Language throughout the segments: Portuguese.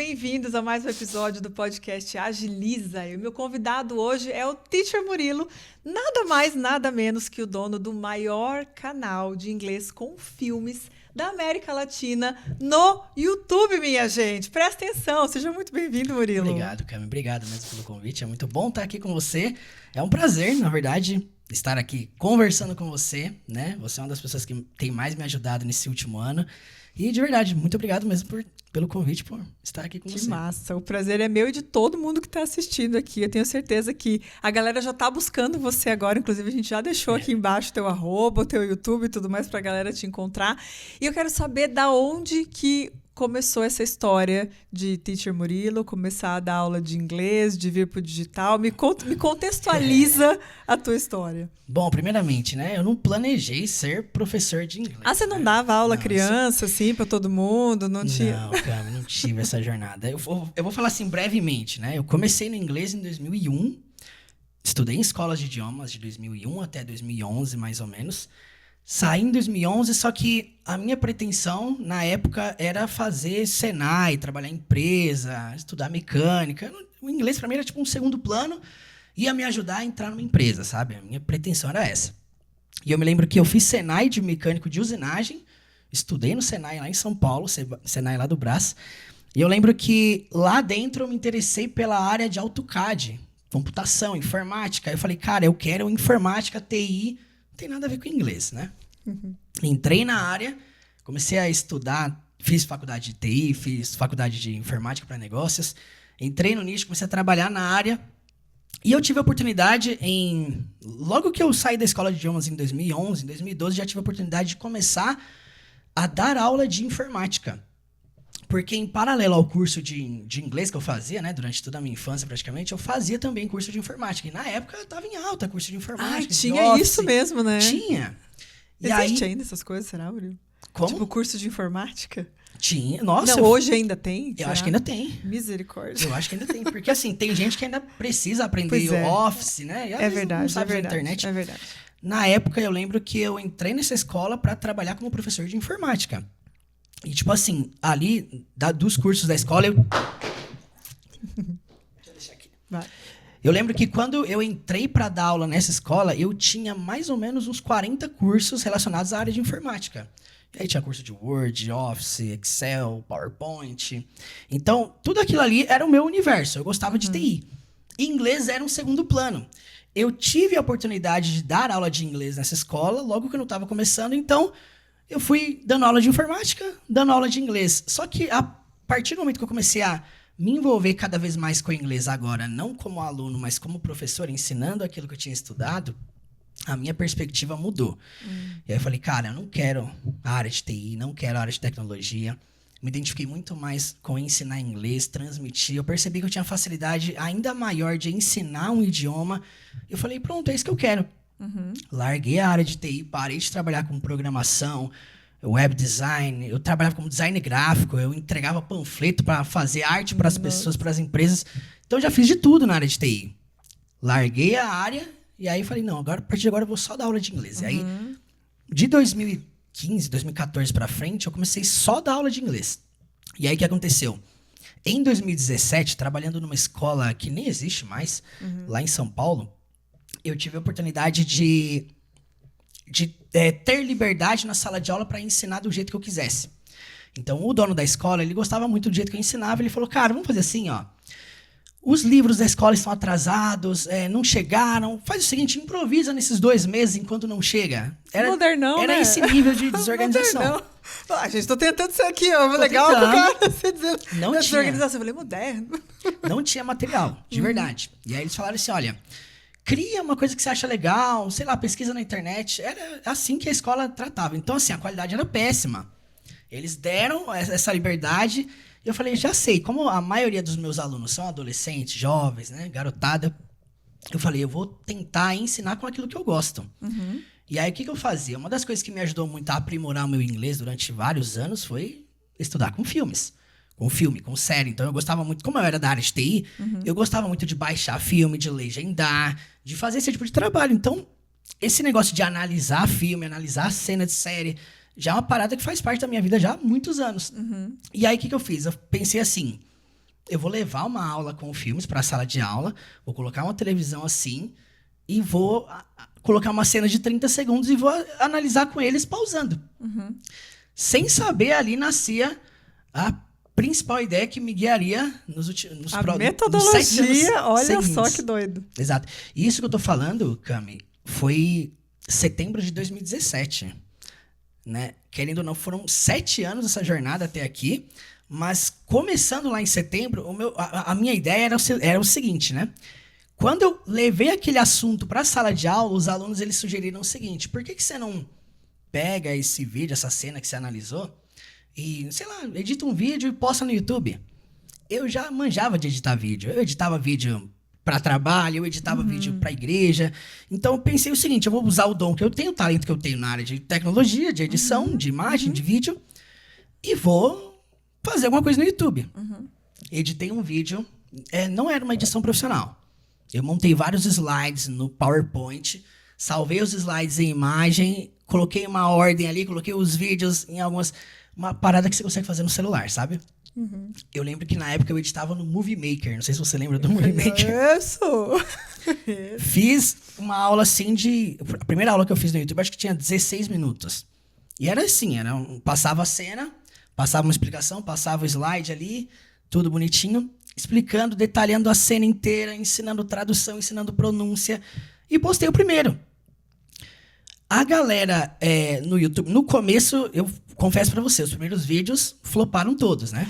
bem-vindos a mais um episódio do podcast Agiliza. E o meu convidado hoje é o Teacher Murilo, nada mais, nada menos que o dono do maior canal de inglês com filmes da América Latina no YouTube, minha gente. Presta atenção, seja muito bem-vindo, Murilo. Obrigado, Cami. Obrigado mesmo pelo convite. É muito bom estar aqui com você. É um prazer, na verdade, estar aqui conversando com você, né? Você é uma das pessoas que tem mais me ajudado nesse último ano. E, de verdade, muito obrigado mesmo pelo convite, por estar aqui com você. Que massa. O prazer é meu e de todo mundo que está assistindo aqui. Eu tenho certeza que a galera já está buscando você agora. Inclusive, a gente já deixou aqui embaixo teu arroba, o teu YouTube e tudo mais para a galera te encontrar. E eu quero saber da onde que começou essa história de Teacher Murilo, começar a dar aula de inglês, de vir para o digital. Me contextualiza a tua história. Bom, primeiramente, né? Eu não planejei ser professor de inglês. Ah, você não dava aula criança, assim, para todo mundo? Não, Não, Cami, não tive essa jornada. Eu vou falar assim brevemente, né? Eu comecei no inglês em 2001. Estudei em escolas de idiomas de 2001 até 2011, mais ou menos. Saí em 2011, só que a minha pretensão, na época, era fazer Senai, trabalhar em empresa, estudar mecânica. O inglês, para mim, era tipo um segundo plano, ia me ajudar a entrar numa empresa, sabe? A minha pretensão era essa. E eu me lembro que eu fiz Senai de mecânico de usinagem, estudei no Senai lá em São Paulo, Senai lá do Brás, e eu lembro que lá dentro eu me interessei pela área de AutoCAD, computação, informática. Eu falei, cara, eu quero informática, TI, não tem nada a ver com inglês, né? Entrei na área, comecei a estudar, fiz faculdade de TI, fiz faculdade de informática para negócios, entrei no nicho, comecei a trabalhar na área e eu tive a oportunidade logo que eu saí da escola de idiomas em 2011, em 2012, já tive a oportunidade de começar a dar aula de informática. Porque em paralelo ao curso de inglês que eu fazia, né, durante toda a minha infância praticamente, eu fazia também curso de informática. E na época eu estava em alta curso de informática. Tinha isso mesmo, né? Tinha. Existe ainda essas coisas, será, Murilo? Como? Tipo, curso de informática? Tinha, nossa. Não, hoje ainda tem? Eu acho que ainda tem. Misericórdia. Eu acho que ainda tem. Porque, assim, tem gente que ainda precisa aprender Office, né? E, é verdade, não sabe é verdade. internet. É verdade. Na época, eu lembro que eu entrei nessa escola para trabalhar como professor de informática. E, tipo assim, ali, dos cursos da escola, Deixa eu deixar aqui. Vai. Eu lembro que quando eu entrei para dar aula nessa escola, eu tinha mais ou menos uns 40 cursos relacionados à área de informática. E aí tinha curso de Word, Office, Excel, PowerPoint. Então, tudo aquilo ali era o meu universo. Eu gostava de TI. E inglês era um segundo plano. Eu tive a oportunidade de dar aula de inglês nessa escola, logo que eu não estava começando. Então, eu fui dando aula de informática, dando aula de inglês. Só que a partir do momento que eu comecei a me envolver cada vez mais com o inglês agora, não como aluno, mas como professor, ensinando aquilo que eu tinha estudado, a minha perspectiva mudou. E aí eu falei, cara, eu não quero a área de TI, não quero a área de tecnologia. Me identifiquei muito mais com ensinar inglês, transmitir. Eu percebi que eu tinha facilidade ainda maior de ensinar um idioma. Eu falei, pronto, é isso que eu quero. Larguei a área de TI, parei de trabalhar com programação, web design. Eu trabalhava como design gráfico, eu entregava panfleto para fazer arte para as pessoas, para as empresas. Então, eu já fiz de tudo na área de TI. Larguei a área e aí falei, não, agora, a partir de agora eu vou só dar aula de inglês. E aí, de 2015, 2014 para frente, eu comecei só a dar aula de inglês. E aí, o que aconteceu? Em 2017, trabalhando numa escola que nem existe mais, lá em São Paulo, eu tive a oportunidade de ter liberdade na sala de aula para ensinar do jeito que eu quisesse. Então, o dono da escola, ele gostava muito do jeito que eu ensinava. Ele falou, cara, vamos fazer assim, ó. Os livros da escola estão atrasados, não chegaram. Faz o seguinte, improvisa nesses 2 meses enquanto não chega. Modernão, era né? esse nível de desorganização. Ah, gente, tô tentando isso aqui, ó. Legal pro cara você dizendo. Não tinha. Desorganização. Eu falei, moderno. Não tinha material, de verdade. E aí eles falaram assim, olha, cria uma coisa que você acha legal, sei lá, pesquisa na internet. Era assim que a escola tratava. Então, assim, a qualidade era péssima. Eles deram essa liberdade. E eu falei, já sei, como a maioria dos meus alunos são adolescentes, jovens, né, garotada, eu falei, eu vou tentar ensinar com aquilo que eu gosto. E aí, o que eu fazia? Uma das coisas que me ajudou muito a aprimorar o meu inglês durante vários anos foi estudar com filmes. Com filme, com série. Então, eu gostava muito, como eu era da área de TI, eu gostava muito de baixar filme, de legendar, de fazer esse tipo de trabalho. Então, esse negócio de analisar filme, analisar a cena de série, já é uma parada que faz parte da minha vida já há muitos anos. E aí, o que eu fiz? Eu pensei assim, eu vou levar uma aula com filmes para a sala de aula, vou colocar uma televisão assim e vou colocar uma cena de 30 segundos e vou analisar com eles pausando. Sem saber, ali nascia a principal ideia que me guiaria nos metodologia, olha seguintes. Só que doido. Exato. E isso que eu tô falando, Cami, foi setembro de 2017. Né? Querendo ou não, foram 7 anos essa jornada até aqui, mas começando lá em setembro, a minha ideia era o seguinte, né? Quando eu levei aquele assunto para a sala de aula, os alunos eles sugeriram o seguinte: por que você não pega esse vídeo, essa cena que você analisou, e, sei lá, edita um vídeo e posta no YouTube? Eu já manjava de editar vídeo. Eu editava vídeo para trabalho, eu editava vídeo para igreja. Então eu pensei o seguinte: eu vou usar o dom que eu tenho, o talento que eu tenho na área de tecnologia, de edição, de imagem, de vídeo, e vou fazer alguma coisa no YouTube. Editei um vídeo, não era uma edição profissional. Eu montei vários slides no PowerPoint, salvei os slides em imagem, coloquei uma ordem ali, coloquei os vídeos em uma parada que você consegue fazer no celular, sabe? Eu lembro que na época eu editava no Movie Maker. Não sei se você lembra do Movie Maker. Isso! Fiz uma aula assim a primeira aula que eu fiz no YouTube, acho que tinha 16 minutos. E era assim, passava a cena, passava uma explicação, passava o slide ali, tudo bonitinho, explicando, detalhando a cena inteira, ensinando tradução, ensinando pronúncia. E postei o primeiro. A galera no YouTube, no começo, eu confesso pra você, os primeiros vídeos floparam todos, né?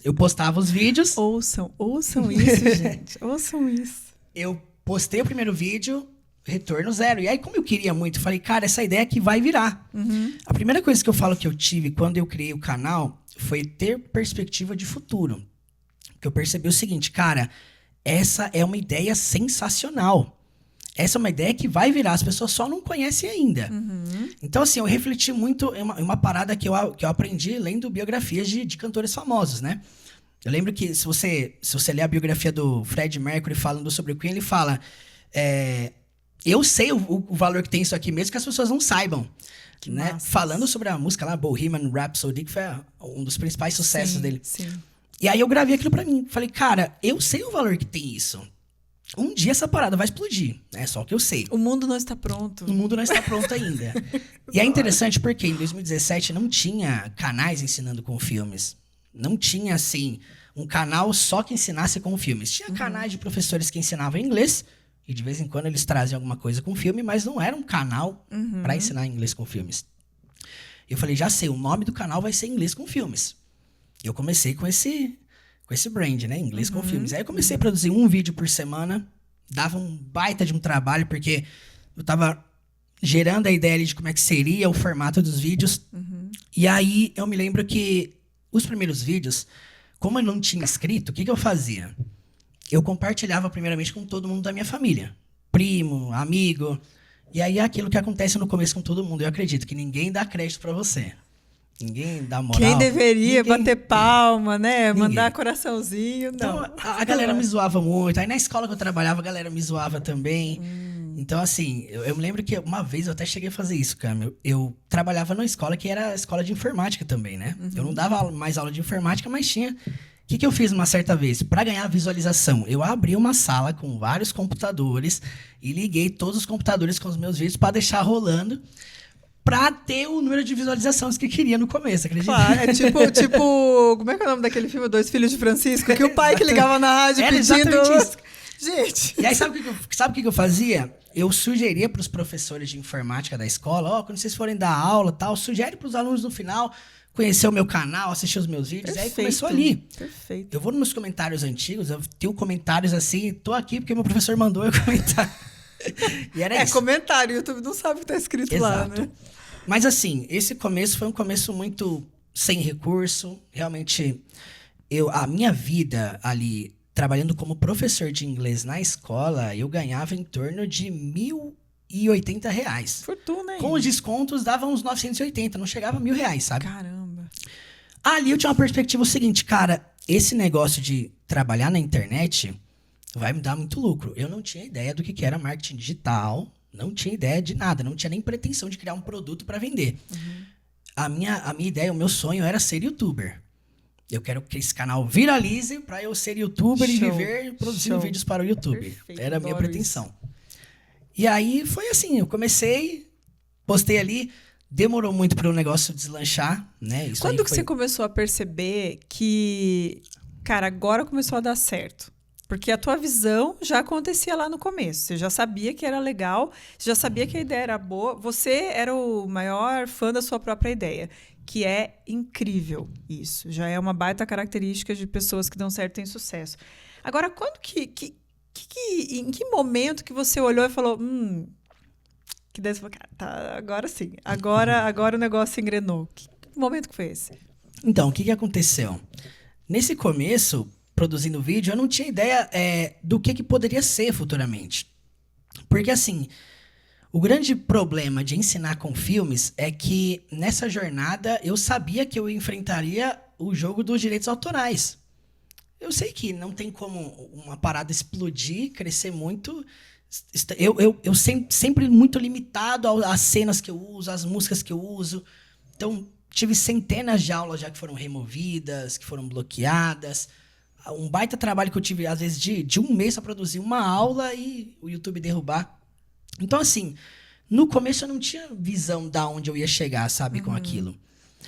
Eu postava os vídeos. Ouçam isso, gente. Ouçam isso. Eu postei o primeiro vídeo, retorno 0. E aí, como eu queria muito, falei, cara, essa ideia aqui vai virar. A primeira coisa que eu falo que eu tive quando eu criei o canal foi ter perspectiva de futuro. Porque eu percebi o seguinte, cara, essa é uma ideia sensacional. Essa é uma ideia que vai virar, as pessoas só não conhecem ainda. Então, assim, eu refleti muito em uma parada que eu aprendi lendo biografias de cantores famosos, né? Eu lembro que, se você ler a biografia do Freddie Mercury falando sobre o Queen, ele fala, eu sei o valor que tem isso aqui, mesmo que as pessoas não saibam. Né? Falando sobre a música lá, Bohemian Rhapsody, que foi um dos principais sucessos dele. Sim. E aí eu gravei aquilo pra mim. Falei, cara, eu sei o valor que tem isso. Um dia essa parada vai explodir, é só o que eu sei. O mundo não está pronto. O mundo não está pronto ainda. E é interessante porque em 2017 não tinha canais ensinando com filmes. Não tinha, assim, um canal só que ensinasse com filmes. Tinha canais de professores que ensinavam inglês e de vez em quando eles traziam alguma coisa com filme, mas não era um canal para ensinar inglês com filmes. Eu falei, já sei, o nome do canal vai ser Inglês com Filmes. Eu comecei com esse brand, né? Inglês com filmes. Aí eu comecei a produzir um vídeo por semana. Dava um baita de um trabalho, porque eu tava gerando a ideia ali de como é que seria o formato dos vídeos. E aí eu me lembro que os primeiros vídeos, como eu não tinha escrito, o que eu fazia? Eu compartilhava primeiramente com todo mundo da minha família. Primo, amigo. E aí é aquilo que acontece no começo com todo mundo. Eu acredito que ninguém dá crédito pra você. Ninguém dá moral. Quem deveria bater palma, né? Mandar coraçãozinho, não. Então, a galera me zoava muito. Aí na escola que eu trabalhava, a galera me zoava também. Então, assim, eu me lembro que uma vez eu até cheguei a fazer isso, Cami. Eu trabalhava numa escola que era escola de informática também, né? Eu não dava mais aula de informática, mas tinha. O que eu fiz uma certa vez? Para ganhar visualização, eu abri uma sala com vários computadores e liguei todos os computadores com os meus vídeos para deixar rolando. Pra ter o número de visualizações que queria no começo, acredita? Claro, é tipo, como é que é o nome daquele filme, Dois Filhos de Francisco? Que o pai que ligava na rádio era pedindo... Isso. Gente... E aí, sabe o que eu fazia? Eu sugeria pros professores de informática da escola, quando vocês forem dar aula, tal, sugere pros alunos no final conhecer o meu canal, assistir os meus vídeos. Perfeito. Aí começou ali. Perfeito. Eu vou nos meus comentários antigos, eu tenho comentários assim, tô aqui porque meu professor mandou eu comentar. E era isso. Comentário, o YouTube não sabe o que tá escrito lá, né? Mas assim, esse começo foi um começo muito sem recurso. Realmente, a minha vida ali, trabalhando como professor de inglês na escola, eu ganhava em torno de R$1.080. Fortuna, hein? Com os descontos, dava uns 980, não chegava a R$1.000, sabe? Caramba. Ali eu tinha uma perspectiva seguinte, cara, esse negócio de trabalhar na internet vai me dar muito lucro. Eu não tinha ideia do que era marketing digital. Não tinha ideia de nada, não tinha nem pretensão de criar um produto para vender. A minha ideia, o meu sonho era ser youtuber. Eu quero que esse canal viralize para eu ser youtuber e Show, viver produzindo vídeos para o YouTube. Perfeito, Era a minha adoro pretensão. isso. E aí foi assim, eu comecei, postei ali, demorou muito para o negócio deslanchar, né? Isso aí Quando que foi... você começou a perceber que, cara, agora começou a dar certo? Porque a tua visão já acontecia lá no começo. Você já sabia que era legal, você já sabia que a ideia era boa. Você era o maior fã da sua própria ideia, que é incrível isso. Já é uma baita característica de pessoas que dão certo e têm sucesso. Agora, quando em que momento que você olhou e falou, que daí você falou, cara, tá, agora sim, agora o negócio engrenou. Que momento que foi esse? Então, o que aconteceu? Nesse começo, produzindo vídeo, eu não tinha ideia do que poderia ser futuramente. Porque, assim, o grande problema de ensinar com filmes é que, nessa jornada, eu sabia que eu enfrentaria o jogo dos direitos autorais. Eu sei que não tem como uma parada explodir, crescer muito. Eu sempre muito limitado às cenas que eu uso, às músicas que eu uso. Então, tive centenas de aulas já que foram removidas, que foram bloqueadas. Um baita trabalho que eu tive, às vezes, de um mês para produzir uma aula e o YouTube derrubar. Então, assim, no começo eu não tinha visão de onde eu ia chegar, sabe, com aquilo.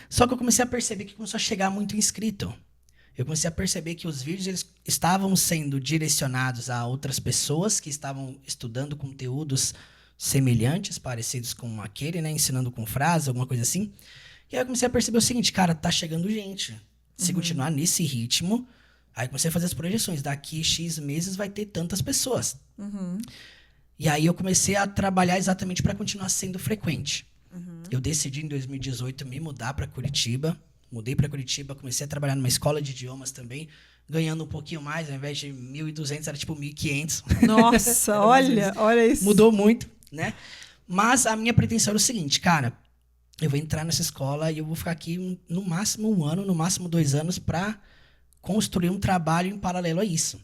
Só que eu comecei a perceber que começou a chegar muito inscrito. Eu comecei a perceber que os vídeos eles estavam sendo direcionados a outras pessoas que estavam estudando conteúdos semelhantes, parecidos com aquele, né? Ensinando com frase, alguma coisa assim. E aí eu comecei a perceber o seguinte, cara, tá chegando gente. Se continuar nesse ritmo, aí eu comecei a fazer as projeções. Daqui X meses vai ter tantas pessoas. E aí eu comecei a trabalhar exatamente para continuar sendo frequente. Eu decidi em 2018 me mudar para Curitiba. Mudei para Curitiba, comecei a trabalhar numa escola de idiomas também, ganhando um pouquinho mais, ao invés de 1.200, era tipo 1.500. Nossa, olha isso. Mudou muito, né? Mas a minha pretensão era o seguinte, cara, eu vou entrar nessa escola e eu vou ficar aqui no máximo 1 ano, no máximo 2 anos, para construir um trabalho em paralelo a isso.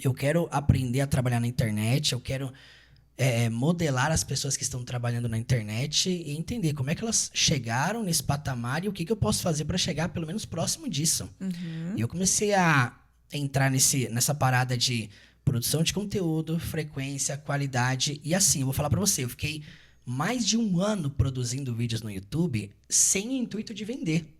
Eu quero aprender a trabalhar na internet, eu quero modelar as pessoas que estão trabalhando na internet e entender como é que elas chegaram nesse patamar e o que eu posso fazer para chegar pelo menos próximo disso. E eu comecei a entrar nessa parada de produção de conteúdo, frequência, qualidade. E assim, eu vou falar para você, eu fiquei mais de 1 ano produzindo vídeos no YouTube sem o intuito de vender.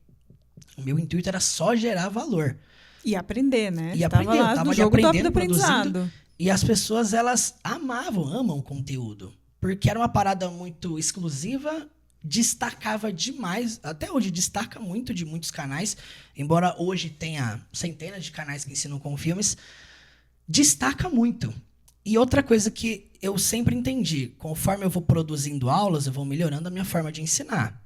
O meu intuito era só gerar valor. E aprender, né? E aprender, eu tava ali aprendendo, produzindo. E as pessoas, elas amam o conteúdo. Porque era uma parada muito exclusiva, destacava demais. Até hoje destaca muito de muitos canais. Embora hoje tenha centenas de canais que ensinam com filmes. Destaca muito. E outra coisa que eu sempre entendi. Conforme eu vou produzindo aulas, eu vou melhorando a minha forma de ensinar.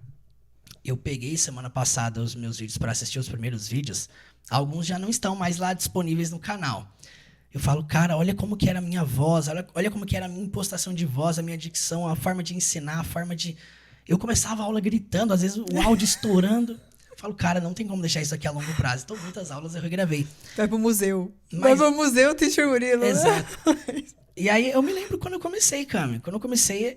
Eu peguei semana passada os meus vídeos para assistir os primeiros vídeos. Alguns já não estão mais lá disponíveis no canal. Eu falo, cara, olha como que era a minha voz, olha como que era a minha impostação de voz, a minha dicção, a forma de ensinar, a forma de... Eu começava a aula gritando, às vezes o áudio estourando. Eu falo, cara, não tem como deixar isso aqui a longo prazo. Então, muitas aulas eu regravei. Vai pro museu. Vai pro museu, Teacher Murilo. Exato. E aí, eu me lembro quando eu comecei, Cami. Quando eu comecei,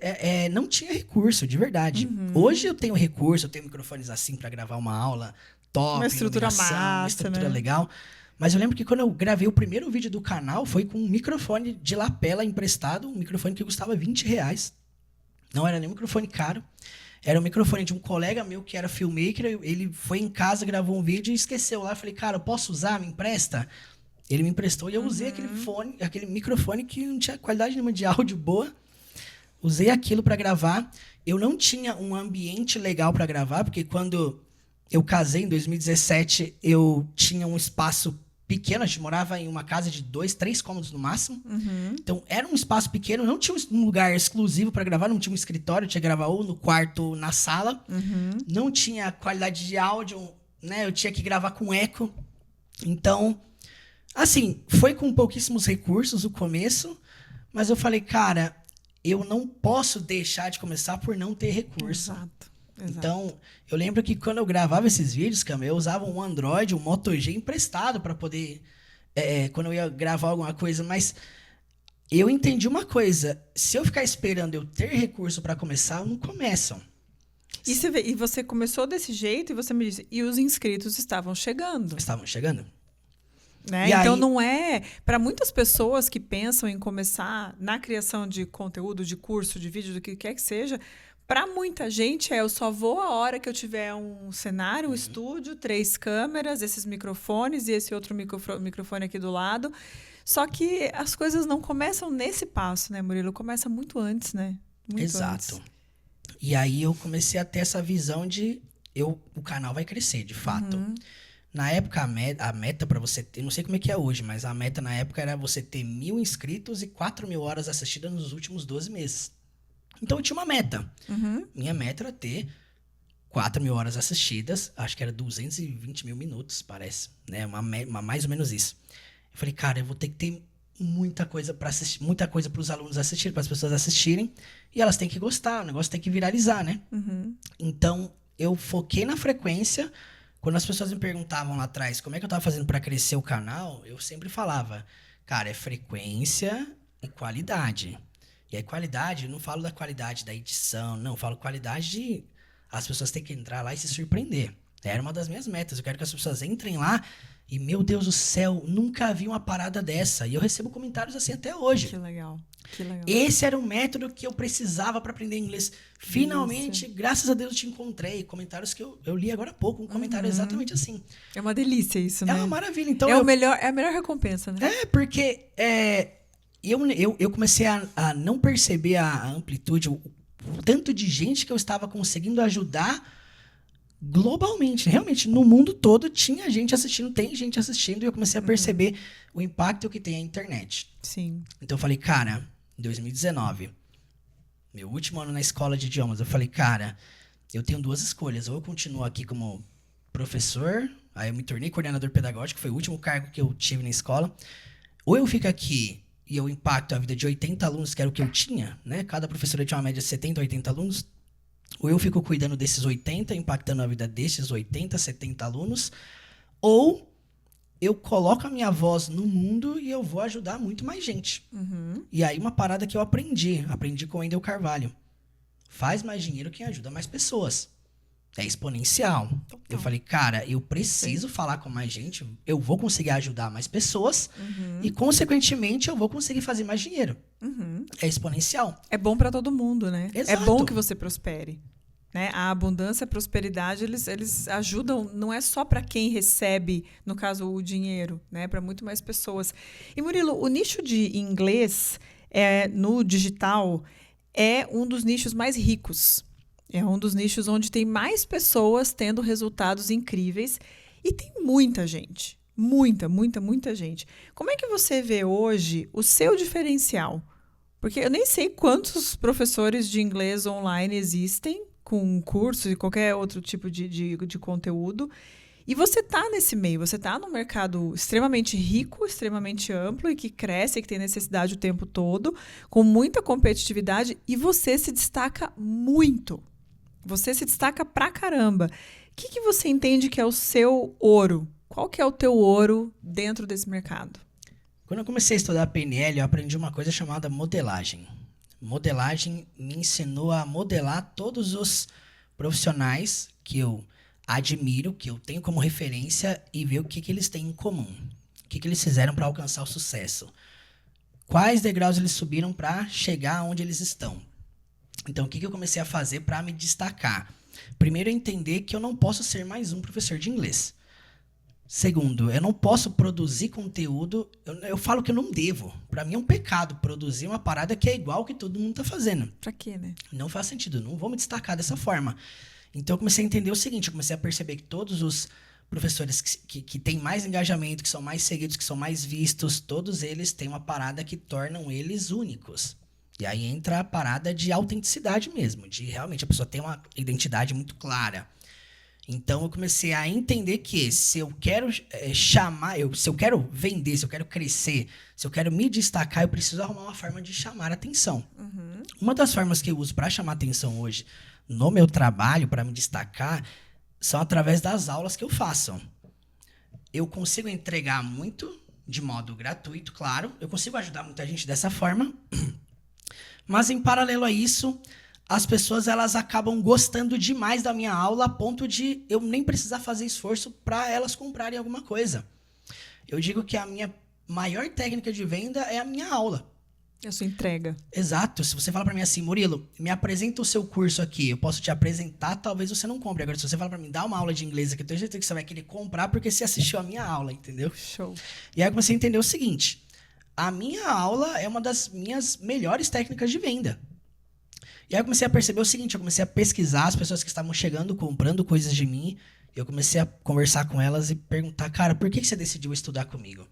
não tinha recurso, de verdade. Hoje eu tenho recurso, eu tenho microfones assim para gravar uma aula top, uma estrutura massa, uma estrutura né? legal. Mas eu lembro que quando eu gravei o primeiro vídeo do canal, foi com um microfone de lapela emprestado, um microfone que custava R$20. Não era nem um microfone caro. Era um microfone de um colega meu que era filmmaker. Ele foi em casa, gravou um vídeo e esqueceu lá. Eu falei, cara, eu posso usar? Me empresta? Ele me emprestou e eu usei aquele microfone que não tinha qualidade nenhuma de áudio boa. Usei aquilo para gravar. Eu não tinha um ambiente legal para gravar, porque quando eu casei em 2017, eu tinha um espaço pequeno, a gente morava em uma casa de 2, 3 cômodos no máximo. Então, era um espaço pequeno, não tinha um lugar exclusivo para gravar, não tinha um escritório, tinha que gravar ou no quarto ou na sala. Não tinha qualidade de áudio, né? Eu tinha que gravar com eco. Então, assim, foi com pouquíssimos recursos o começo, mas eu falei, cara, eu não posso deixar de começar por não ter recurso. Exato. Então, eu lembro que quando eu gravava esses vídeos, Cam, eu usava um Android, um Moto G emprestado para poder... quando eu ia gravar alguma coisa, mas eu entendi uma coisa. Se eu ficar esperando eu ter recurso para começar, não começam. E e você começou desse jeito e você me disse, e os inscritos estavam chegando. Estavam chegando. Né? Então, não é... Para muitas pessoas que pensam em começar na criação de conteúdo, de curso, de vídeo, do que quer que seja, para muita gente eu só vou a hora que eu tiver um cenário, um estúdio, 3 câmeras, esses microfones e esse outro microfone aqui do lado. Só que as coisas não começam nesse passo, né, Murilo? Começa muito antes, né? Muito Exato. antes. E aí eu comecei a ter essa visão de o canal vai crescer, de fato. Na época, a meta para você ter, não sei como é que é hoje, mas a meta na época era você ter 1.000 inscritos e 4.000 horas assistidas nos últimos 12 meses. Então eu tinha uma meta. Minha meta era ter 4.000 horas assistidas, acho que era 220 mil minutos, parece, né? Mais ou menos isso. Eu falei, cara, eu vou ter que ter muita coisa para assistir, muita coisa para os alunos assistirem, para as pessoas assistirem, e elas têm que gostar, o negócio tem que viralizar, né? Então eu foquei na frequência. Quando as pessoas me perguntavam lá atrás como é que eu tava fazendo para crescer o canal, eu sempre falava, cara, é frequência e qualidade. E aí qualidade, eu não falo da qualidade da edição, não, eu falo qualidade de as pessoas têm que entrar lá e se surpreender. Era uma das minhas metas, eu quero que as pessoas entrem lá e, meu Deus do céu, nunca vi uma parada dessa. E eu recebo comentários assim até hoje. Que legal. Que legal. Esse era um método que eu precisava para aprender inglês. Finalmente, graças a Deus, eu te encontrei. Comentários que eu li agora há pouco. Um comentário exatamente assim. É uma delícia isso, né? É uma maravilha. Então, é a melhor recompensa, né? Porque eu comecei a não perceber a amplitude, o tanto de gente que eu estava conseguindo ajudar globalmente. Realmente, no mundo todo tinha gente assistindo, tem gente assistindo. E eu comecei a perceber o impacto que tem a internet. Sim. Então eu falei, cara... Em 2019, meu último ano na escola de idiomas, eu falei, cara, eu tenho 2 escolhas. Ou eu continuo aqui como professor, aí eu me tornei coordenador pedagógico, foi o último cargo que eu tive na escola. Ou eu fico aqui e eu impacto a vida de 80 alunos, que era o que eu tinha, né? Cada professora tinha uma média de 70, 80 alunos. Ou eu fico cuidando desses 80, impactando a vida desses 80, 70 alunos. Ou... eu coloco a minha voz no mundo e eu vou ajudar muito mais gente. E aí uma parada que eu aprendi com o Wendel Carvalho. Faz mais dinheiro quem ajuda mais pessoas. É exponencial. Eu falei, cara, eu preciso falar com mais gente, eu vou conseguir ajudar mais pessoas e, consequentemente, eu vou conseguir fazer mais dinheiro. É exponencial. É bom para todo mundo, né? Exato. É bom que você prospere. Né? A abundância e a prosperidade, eles ajudam, não é só para quem recebe, no caso, o dinheiro, né? Para muito mais pessoas. E, Murilo, o nicho de inglês no digital é um dos nichos mais ricos. É um dos nichos onde tem mais pessoas tendo resultados incríveis. E tem muita gente. Muita gente. Como é que você vê hoje o seu diferencial? Porque eu nem sei quantos professores de inglês online existem, com cursos e qualquer outro tipo de conteúdo. E você está nesse meio, você está num mercado extremamente rico, extremamente amplo e que cresce, que tem necessidade o tempo todo, com muita competitividade, e você se destaca muito. Você se destaca pra caramba. O que você entende que é o seu ouro? Qual que é o teu ouro dentro desse mercado? Quando eu comecei a estudar PNL, eu aprendi uma coisa chamada modelagem. Modelagem me ensinou a modelar todos os profissionais que eu admiro, que eu tenho como referência e ver o que eles têm em comum. O que eles fizeram para alcançar o sucesso. Quais degraus eles subiram para chegar onde eles estão. Então, o que eu comecei a fazer para me destacar? Primeiro, entender que eu não posso ser mais um professor de inglês. Segundo, eu não posso produzir conteúdo, eu falo que eu não devo. Para mim é um pecado produzir uma parada que é igual que todo mundo tá fazendo. Pra quê, né? Não faz sentido, não vou me destacar dessa forma. Então eu comecei a entender o seguinte, eu comecei a perceber que todos os professores que têm mais engajamento, que são mais seguidos, que são mais vistos, todos eles têm uma parada que tornam eles únicos. E aí entra a parada de autenticidade mesmo, de realmente a pessoa ter uma identidade muito clara. Então, eu comecei a entender que se eu quero se eu quero vender, se eu quero crescer, se eu quero me destacar, eu preciso arrumar uma forma de chamar atenção. Uma das formas que eu uso para chamar atenção hoje no meu trabalho, para me destacar, são através das aulas que eu faço. Eu consigo entregar muito de modo gratuito, claro. Eu consigo ajudar muita gente dessa forma. Mas, em paralelo a isso, as pessoas elas acabam gostando demais da minha aula a ponto de eu nem precisar fazer esforço para elas comprarem alguma coisa. Eu digo que a minha maior técnica de venda é a minha aula. A sua entrega. Exato. Se você fala para mim assim, Murilo, me apresenta o seu curso aqui, eu posso te apresentar, talvez você não compre. Agora, se você fala para mim, dá uma aula de inglês aqui, eu tenho certeza que você vai querer comprar porque você assistiu a minha aula, entendeu? Show. E aí eu comecei a entender o seguinte, a minha aula é uma das minhas melhores técnicas de venda. E aí eu comecei a perceber o seguinte, eu comecei a pesquisar as pessoas que estavam chegando, comprando coisas de mim, eu comecei a conversar com elas e perguntar, cara, por que você decidiu estudar comigo?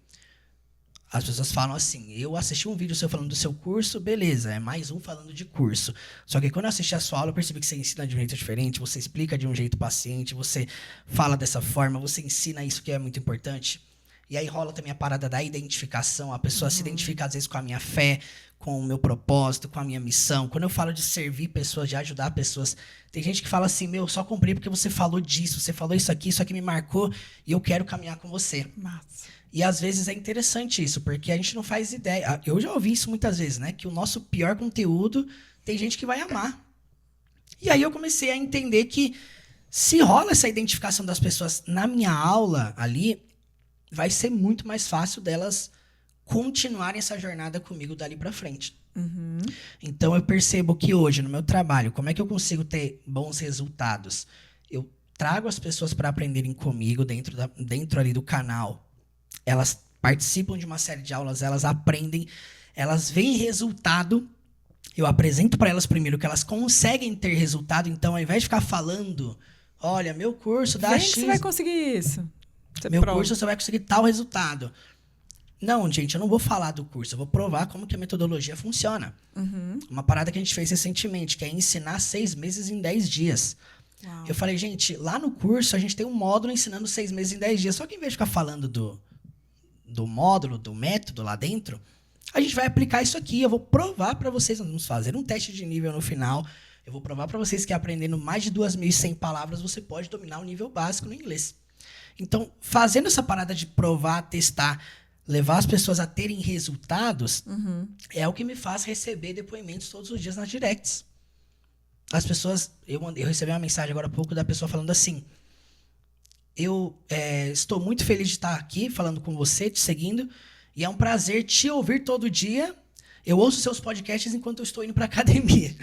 As pessoas falam assim, eu assisti um vídeo seu falando do seu curso, beleza, é mais um falando de curso. Só que quando eu assisti a sua aula, eu percebi que você ensina de um jeito diferente, você explica de um jeito paciente, você fala dessa forma, você ensina isso que é muito importante. E aí rola também a parada da identificação, a pessoa se identifica às vezes com a minha fé, com o meu propósito, com a minha missão. Quando eu falo de servir pessoas, de ajudar pessoas, tem gente que fala assim, meu, só comprei porque você falou disso, você falou isso aqui me marcou e eu quero caminhar com você. Massa. E às vezes é interessante isso, porque a gente não faz ideia. Eu já ouvi isso muitas vezes, né? Que o nosso pior conteúdo tem gente que vai amar. E aí eu comecei a entender que se rola essa identificação das pessoas na minha aula ali, vai ser muito mais fácil delas continuarem essa jornada comigo dali pra frente. Uhum. Então eu percebo que hoje, no meu trabalho, como é que eu consigo ter bons resultados? Eu trago as pessoas para aprenderem comigo dentro ali do canal. Elas participam de uma série de aulas, elas aprendem, elas veem resultado. Eu apresento para elas primeiro que elas conseguem ter resultado. Então, ao invés de ficar falando, olha, meu curso dá X... Você vai conseguir isso. Meu curso você vai conseguir tal resultado. Não, gente, eu não vou falar do curso. Eu vou provar como que a metodologia funciona. Uhum. Uma parada que a gente fez recentemente, que é ensinar 6 meses em 10 dias. Uau. Eu falei, gente, lá no curso a gente tem um módulo ensinando 6 meses em 10 dias. Só que em vez de ficar falando do módulo, do método lá dentro, a gente vai aplicar isso aqui. Eu vou provar para vocês, nós vamos fazer um teste de nível no final. Eu vou provar para vocês que aprendendo mais de 2.100 palavras, você pode dominar o nível básico no inglês. Então, fazendo essa parada de provar, testar, levar as pessoas a terem resultados, é o que me faz receber depoimentos todos os dias nas directs. As pessoas... Eu recebi uma mensagem agora há pouco da pessoa falando assim, eu estou muito feliz de estar aqui falando com você, te seguindo, e é um prazer te ouvir todo dia. Eu ouço seus podcasts enquanto eu estou indo para academia.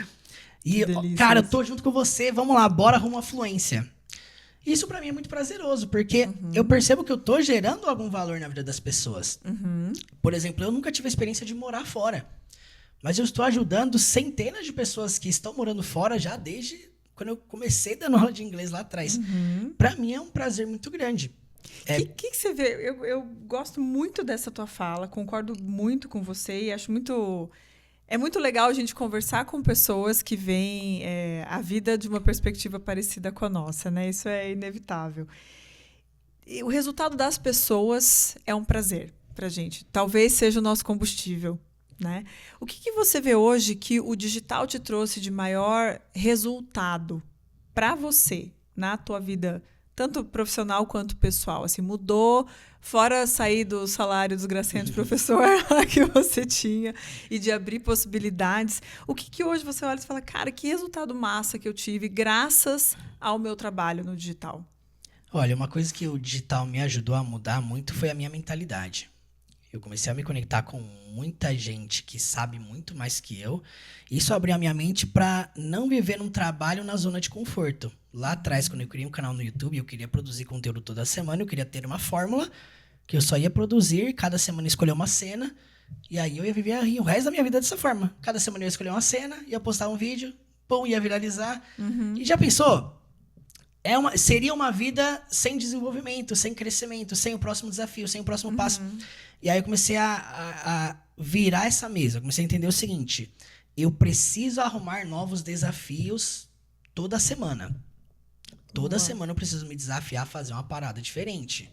E, cara, eu tô junto com você, vamos lá, bora rumo à fluência. Isso para mim é muito prazeroso, porque eu percebo que eu tô gerando algum valor na vida das pessoas. Por exemplo, eu nunca tive a experiência de morar fora, mas eu estou ajudando centenas de pessoas que estão morando fora já desde quando eu comecei dando aula de inglês lá atrás. Para mim é um prazer muito grande. O que você vê? Eu gosto muito dessa tua fala, concordo muito com você e acho muito... É muito legal a gente conversar com pessoas que veem a vida de uma perspectiva parecida com a nossa, né? Isso é inevitável. E o resultado das pessoas é um prazer pra gente. Talvez seja o nosso combustível, né? O que você vê hoje que o digital te trouxe de maior resultado para você na tua vida, tanto profissional quanto pessoal? Assim, mudou, fora sair do salário dos gracentos professor que você tinha e de abrir possibilidades. O que hoje você olha e fala, cara, que resultado massa que eu tive graças ao meu trabalho no digital? Olha, uma coisa que o digital me ajudou a mudar muito foi a minha mentalidade. Eu comecei a me conectar com muita gente que sabe muito mais que eu. Isso abriu a minha mente para não viver num trabalho na zona de conforto. Lá atrás, quando eu criei um canal no YouTube, eu queria produzir conteúdo toda semana, eu queria ter uma fórmula que eu só ia produzir, cada semana escolher uma cena, e aí eu ia viver o resto da minha vida dessa forma. Cada semana eu ia escolher uma cena, ia postar um vídeo, pum, ia viralizar. E já pensou? Seria uma vida sem desenvolvimento, sem crescimento, sem o próximo desafio, sem o próximo passo. E aí eu comecei a virar essa mesa. Eu comecei a entender o seguinte, eu preciso arrumar novos desafios toda semana. Toda semana eu preciso me desafiar a fazer uma parada diferente.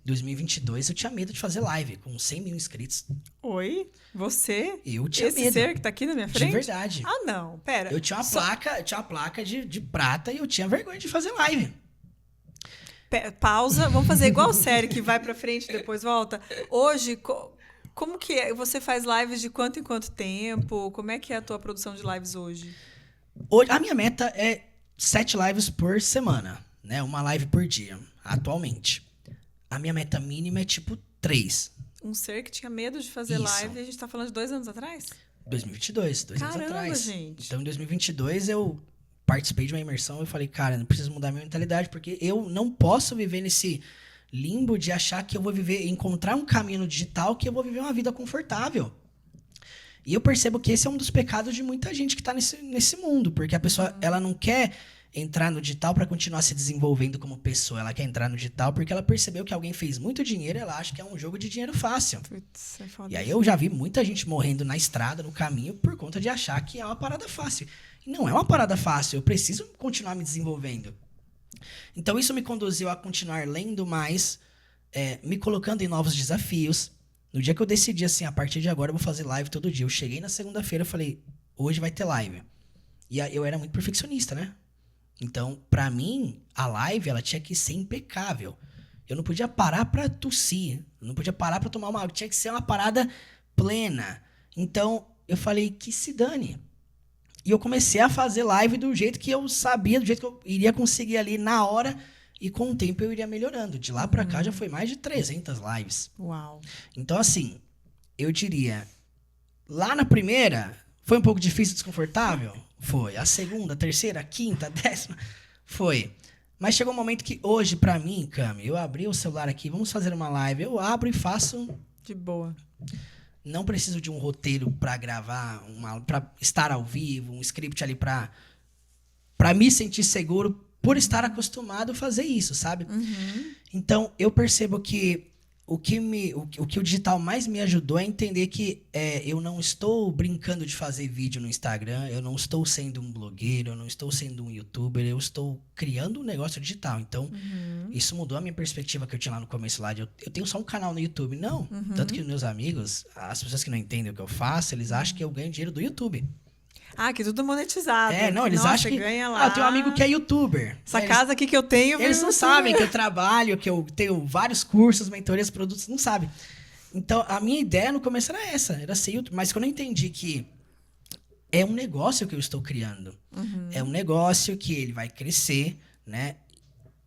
Em 2022 eu tinha medo de fazer live com 100 mil inscritos. Oi? Você? Eu tinha medo. Esse ser que tá aqui na minha frente? De verdade. Ah, não. Pera. Eu tinha uma placa de prata e eu tinha vergonha de fazer live. Pausa. Vamos fazer igual série que vai pra frente e depois volta. Hoje, como que é? Você faz lives de quanto em quanto tempo? Como é que é a tua produção de lives hoje? Hoje, a minha meta é 7 lives por semana, né? Uma live por dia, atualmente. A minha meta mínima é tipo 3. Um ser que tinha medo de fazer Isso. live, e a gente tá falando de 2 anos atrás? 2022, 2 anos Caramba, atrás. gente. Então, em 2022, eu participei de uma imersão e falei, cara, eu preciso mudar minha mentalidade, porque eu não posso viver nesse limbo de achar que eu vou encontrar um caminho no digital, que eu vou viver uma vida confortável. E eu percebo que esse é um dos pecados de muita gente que está nesse mundo, porque a pessoa ela não quer entrar no digital para continuar se desenvolvendo como pessoa, ela quer entrar no digital porque ela percebeu que alguém fez muito dinheiro e ela acha que é um jogo de dinheiro fácil. Putz, é foda. E aí eu já vi muita gente morrendo na estrada, no caminho, por conta de achar que é uma parada fácil. E não é uma parada fácil, eu preciso continuar me desenvolvendo. Então isso me conduziu a continuar lendo mais, me colocando em novos desafios. No dia que eu decidi, assim, a partir de agora eu vou fazer live todo dia. Eu cheguei na segunda-feira e falei, hoje vai ter live. E eu era muito perfeccionista, né? Então, pra mim, a live, ela tinha que ser impecável. Eu não podia parar pra tossir. Eu não podia parar pra tomar uma água. Tinha que ser uma parada plena. Então, eu falei, que se dane. E eu comecei a fazer live do jeito que eu sabia, do jeito que eu iria conseguir ali na hora. E com o tempo eu iria melhorando. De lá pra cá já foi mais de 300 lives. Uau. Então, assim, eu diria, lá na primeira, foi um pouco difícil, desconfortável? Foi. A segunda, a terceira, a quinta, a 10ª, foi. Mas chegou um momento que hoje, pra mim, Cami, eu abri o celular aqui, vamos fazer uma live, eu abro e faço. De boa. Não preciso de um roteiro pra gravar, pra estar ao vivo, um script ali pra me sentir seguro, por estar acostumado a fazer isso, sabe? Então, eu percebo que o que o digital mais me ajudou é entender que eu não estou brincando de fazer vídeo no Instagram, eu não estou sendo um blogueiro, eu não estou sendo um youtuber, eu estou criando um negócio digital. Então, isso mudou a minha perspectiva que eu tinha lá no começo, lá de eu tenho só um canal no YouTube. Não, tanto que os meus amigos, as pessoas que não entendem o que eu faço, eles acham que eu ganho dinheiro do YouTube. Ah, que tudo monetizado. Não, eles acham que... ganha lá. eu tenho um amigo que é youtuber. Essa casa aqui que eu tenho... Eles não sabem que eu trabalho, que eu tenho vários cursos, mentorias, produtos, não sabem. Então, a minha ideia no começo era essa, era ser youtuber. Mas quando eu entendi que é um negócio que eu estou criando, é um negócio que ele vai crescer, né?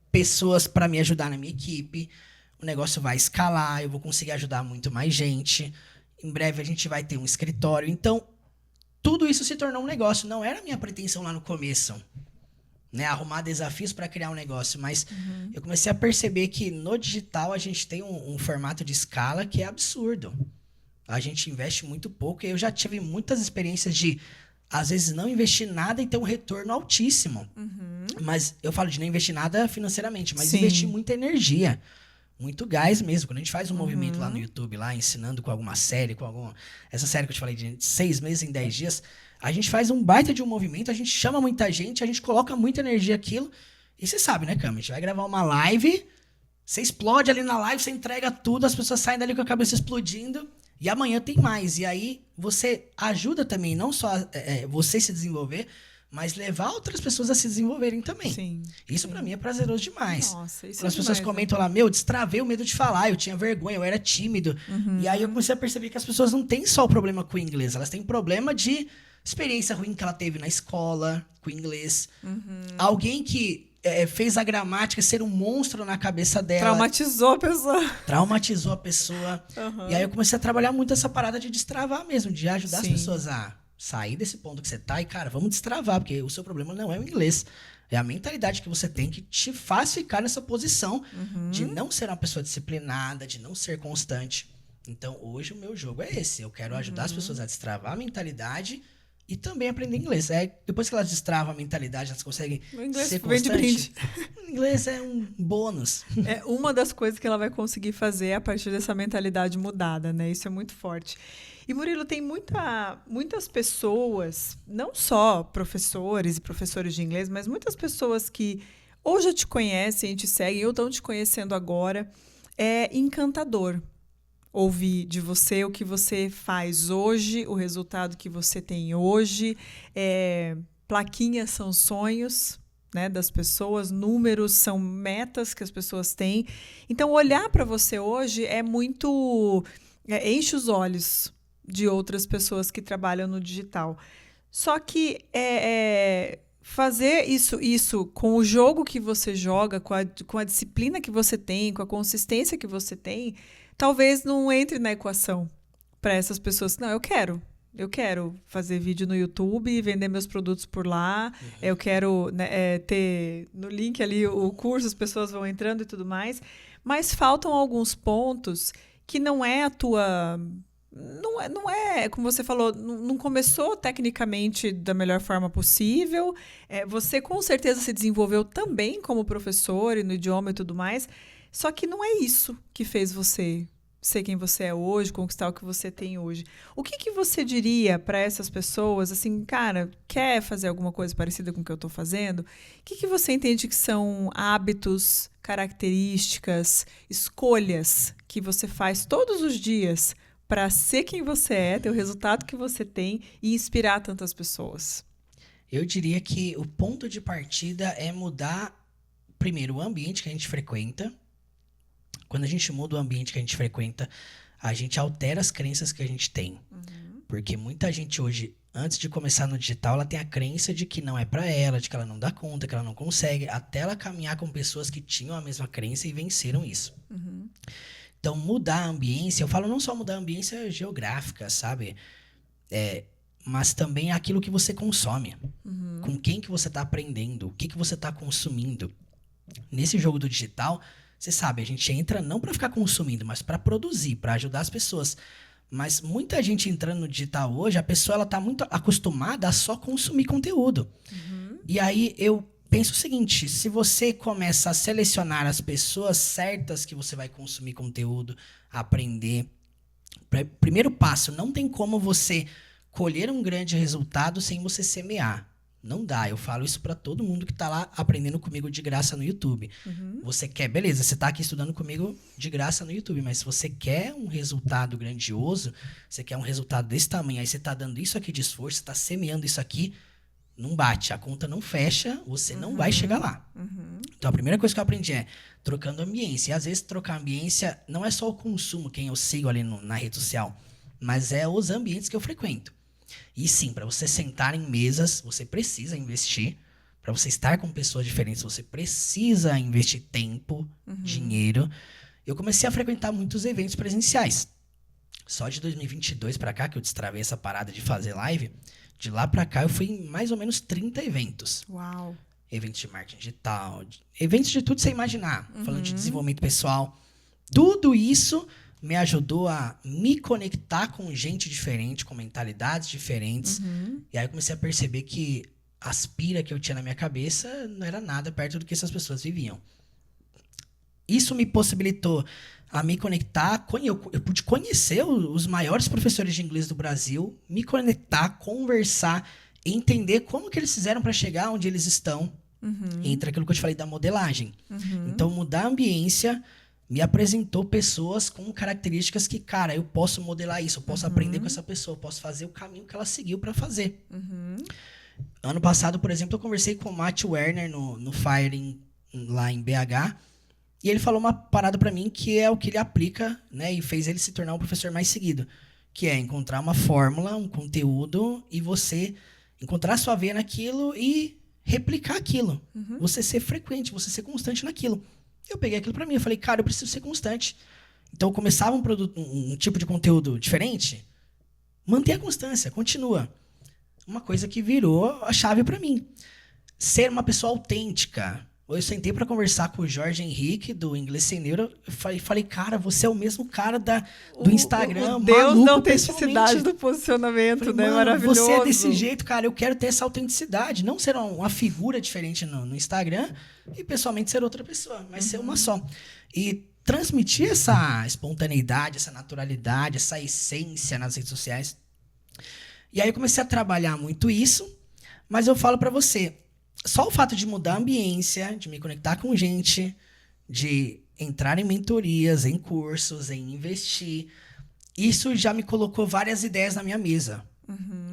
Pessoas para me ajudar na minha equipe, o negócio vai escalar, eu vou conseguir ajudar muito mais gente. Em breve a gente vai ter um escritório. Então, tudo isso se tornou um negócio. Não era a minha pretensão lá no começo, né? Arrumar desafios para criar um negócio. Mas eu comecei a perceber que no digital a gente tem um formato de escala que é absurdo. A gente investe muito pouco. E eu já tive muitas experiências de, às vezes, não investir nada e ter um retorno altíssimo. Mas eu falo de não investir nada financeiramente, mas investir muita energia. Muito gás mesmo. Quando a gente faz um movimento lá no YouTube, lá ensinando com alguma série, essa série que eu te falei de 6 meses em 10 dias, a gente faz um baita de um movimento, a gente chama muita gente, a gente coloca muita energia naquilo. E você sabe, né, Cami? A gente vai gravar uma live, você explode ali na live, você entrega tudo, as pessoas saem dali com a cabeça explodindo, e amanhã tem mais. E aí você ajuda também, não só você se desenvolver, mas levar outras pessoas a se desenvolverem também. Sim. Isso pra mim é prazeroso demais. Nossa, isso Quando as pessoas comentam lá, destravei o medo de falar, eu tinha vergonha, eu era tímido. E aí eu comecei a perceber que as pessoas não têm só o problema com o inglês, elas têm problema de experiência ruim que ela teve na escola, com o inglês. Alguém que fez a gramática ser um monstro na cabeça dela. Traumatizou a pessoa. E aí eu comecei a trabalhar muito essa parada de destravar mesmo, de ajudar as pessoas a sair desse ponto que você tá e, cara, vamos destravar, porque o seu problema não é o inglês. É a mentalidade que você tem que te faz ficar nessa posição de não ser uma pessoa disciplinada, de não ser constante. Então, hoje o meu jogo é esse. Eu quero ajudar as pessoas a destravar a mentalidade e também aprender inglês. Depois que elas destravam a mentalidade, elas conseguem ser constantes. O inglês é um bônus. É uma das coisas que ela vai conseguir fazer a partir dessa mentalidade mudada, né? Isso é muito forte. E, Murilo, tem muitas pessoas, não só professores e professores de inglês, mas muitas pessoas que ou já te conhecem e te seguem ou estão te conhecendo agora. É encantador ouvir de você o que você faz hoje, o resultado que você tem hoje. Plaquinhas são sonhos, né, das pessoas, números são metas que as pessoas têm. Então, olhar para você hoje é muito... enche os olhos de outras pessoas que trabalham no digital. Só que fazer isso com o jogo que você joga, com a disciplina que você tem, com a consistência que você tem, talvez não entre na equação para essas pessoas. Não, eu quero fazer vídeo no YouTube e vender meus produtos por lá. Eu quero, né, ter no link ali o curso, as pessoas vão entrando e tudo mais. Mas faltam alguns pontos que não é a tua... Não é, como você falou, não começou tecnicamente da melhor forma possível. Você com certeza se desenvolveu também como professor e no idioma e tudo mais. Só que não é isso que fez você ser quem você é hoje, conquistar o que você tem hoje. O que você diria para essas pessoas, assim, cara, quer fazer alguma coisa parecida com o que eu estou fazendo? O que você entende que são hábitos, características, escolhas que você faz todos os dias para ser quem você é, ter o resultado que você tem e inspirar tantas pessoas? Eu diria que o ponto de partida é mudar, primeiro, o ambiente que a gente frequenta. Quando a gente muda o ambiente que a gente frequenta, a gente altera as crenças que a gente tem. Porque muita gente hoje, antes de começar no digital, ela tem a crença de que não é pra ela, de que ela não dá conta, que ela não consegue, até ela caminhar com pessoas que tinham a mesma crença e venceram isso. Então, mudar a ambiência, eu falo não só mudar a ambiência geográfica, sabe? Mas também aquilo que você consome. Com quem que você está aprendendo, o que você está consumindo. Nesse jogo do digital, você sabe, a gente entra não para ficar consumindo, mas para produzir, para ajudar as pessoas. Mas muita gente entrando no digital hoje, a pessoa ela tá muito acostumada a só consumir conteúdo. E aí eu penso o seguinte, se você começa a selecionar as pessoas certas que você vai consumir conteúdo, aprender, primeiro passo, não tem como você colher um grande resultado sem você semear. Não dá, eu falo isso para todo mundo que tá lá aprendendo comigo de graça no YouTube. Você quer, beleza, você tá aqui estudando comigo de graça no YouTube, mas se você quer um resultado grandioso, você quer um resultado desse tamanho, aí você tá dando isso aqui de esforço, você tá semeando isso aqui, não bate, a conta não fecha, você não vai chegar lá. Então a primeira coisa que eu aprendi é trocando ambiência. E às vezes trocar ambiência não é só o consumo, quem eu sigo ali na rede social, mas é os ambientes que eu frequento. E sim, para você sentar em mesas, você precisa investir. Para você estar com pessoas diferentes, você precisa investir tempo, dinheiro. Eu comecei a frequentar muitos eventos presenciais. Só de 2022 para cá, que eu destravei essa parada de fazer live, de lá para cá eu fui em mais ou menos 30 eventos. Uau! Eventos de marketing digital, eventos de tudo que você imaginar. Falando de desenvolvimento pessoal. Tudo isso me ajudou a me conectar com gente diferente, com mentalidades diferentes. E aí eu comecei a perceber que as piras que eu tinha na minha cabeça não era nada perto do que essas pessoas viviam. Isso me possibilitou a me conectar, eu pude conhecer os maiores professores de inglês do Brasil, me conectar, conversar, entender como que eles fizeram para chegar onde eles estão. Entra aquilo que eu te falei da modelagem. Então, mudar a ambiência me apresentou pessoas com características que, cara, eu posso modelar isso, eu posso aprender com essa pessoa, eu posso fazer o caminho que ela seguiu para fazer. Ano passado, por exemplo, eu conversei com o Matt Werner no Firing, lá em BH, e ele falou uma parada para mim que é o que ele aplica, né, e fez ele se tornar um professor mais seguido, que é encontrar uma fórmula, um conteúdo, e você encontrar sua veia naquilo e replicar aquilo. Você ser frequente, você ser constante naquilo. Eu peguei aquilo pra mim, eu falei, cara, eu preciso ser constante. Então, eu começava um tipo de conteúdo diferente, manter a constância, continua. Uma coisa que virou a chave pra mim. Ser uma pessoa autêntica. Eu sentei pra conversar com o Jorge Henrique, do Inglês Sem Neuro, eu falei, cara, você é o mesmo cara do Instagram, o Deus maluco, da autenticidade do posicionamento, falei, né? mano, Maravilhoso. você é desse jeito, cara, eu quero ter essa autenticidade. Não ser uma figura diferente no Instagram e pessoalmente ser outra pessoa, mas ser uma só. E transmitir essa espontaneidade, essa naturalidade, essa essência nas redes sociais. E aí eu comecei a trabalhar muito isso, mas eu falo pra você, só o fato de mudar a ambiência, de me conectar com gente, de entrar em mentorias, em cursos, em investir, isso já me colocou várias ideias na minha mesa.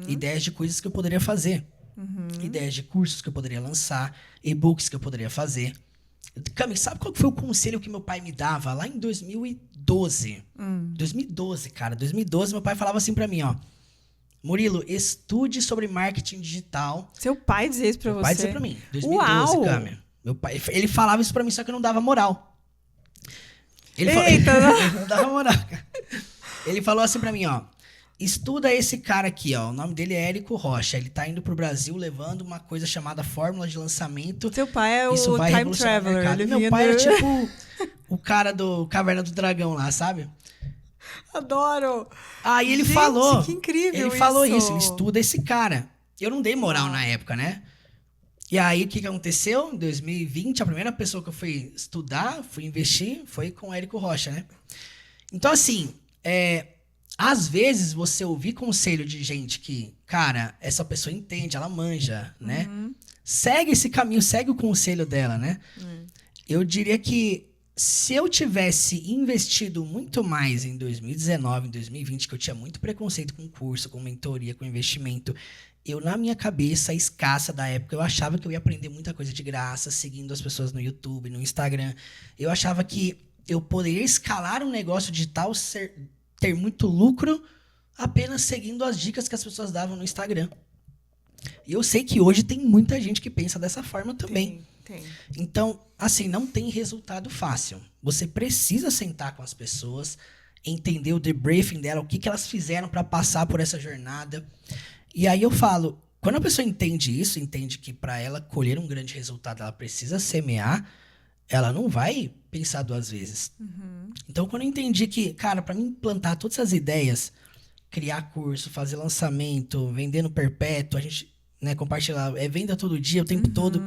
Ideias de coisas que eu poderia fazer. Ideias de cursos que eu poderia lançar, e-books que eu poderia fazer. Cami, sabe qual foi o conselho que meu pai me dava lá em 2012? 2012, cara. 2012, meu pai falava assim pra mim, ó. Murilo, estude sobre marketing digital. Seu pai dizia isso pra Meu você? pai dizia pra mim, 2012, Uau! Câmara. Meu pai, ele falava isso pra mim, só que eu não dava moral. Ele Eita, não. ele não dava moral, cara. Ele falou assim pra mim, ó. Estuda esse cara aqui, ó. O nome dele é Érico Rocha. Ele tá indo pro Brasil levando uma coisa chamada fórmula de lançamento. Seu pai é Isso o vai time revolucionar o traveler. mercado. Ele Meu vinha pai era do- tipo o cara do Caverna do Dragão lá, sabe? Adoro! Aí ele Gente, falou. que incrível Ele falou isso. isso, ele estuda esse cara. Eu não dei moral na época, né? E aí, o que aconteceu? Em 2020, a primeira pessoa que eu fui estudar, fui investir, foi com o Érico Rocha, né? Então, assim, às vezes você ouvir conselho de gente que, cara, essa pessoa entende, ela manja, né? Segue esse caminho, segue o conselho dela, né? Eu diria que se eu tivesse investido muito mais em 2019, em 2020, que eu tinha muito preconceito com curso, com mentoria, com investimento, eu, na minha cabeça escassa da época, eu achava que eu ia aprender muita coisa de graça, seguindo as pessoas no YouTube, no Instagram. Eu achava que eu poderia escalar um negócio digital, ter muito lucro, apenas seguindo as dicas que as pessoas davam no Instagram. E eu sei que hoje tem muita gente que pensa dessa forma também. Tem. Então, assim, não tem resultado fácil. Você precisa sentar com as pessoas, entender o debriefing dela, o que elas fizeram para passar por essa jornada. E aí eu falo, quando a pessoa entende isso, entende que para ela colher um grande resultado, ela precisa semear, ela não vai pensar duas vezes. Então, quando eu entendi que, cara, para mim implantar todas essas ideias, criar curso, fazer lançamento, vender no perpétuo, a gente, né, compartilhar, venda todo dia, o tempo todo.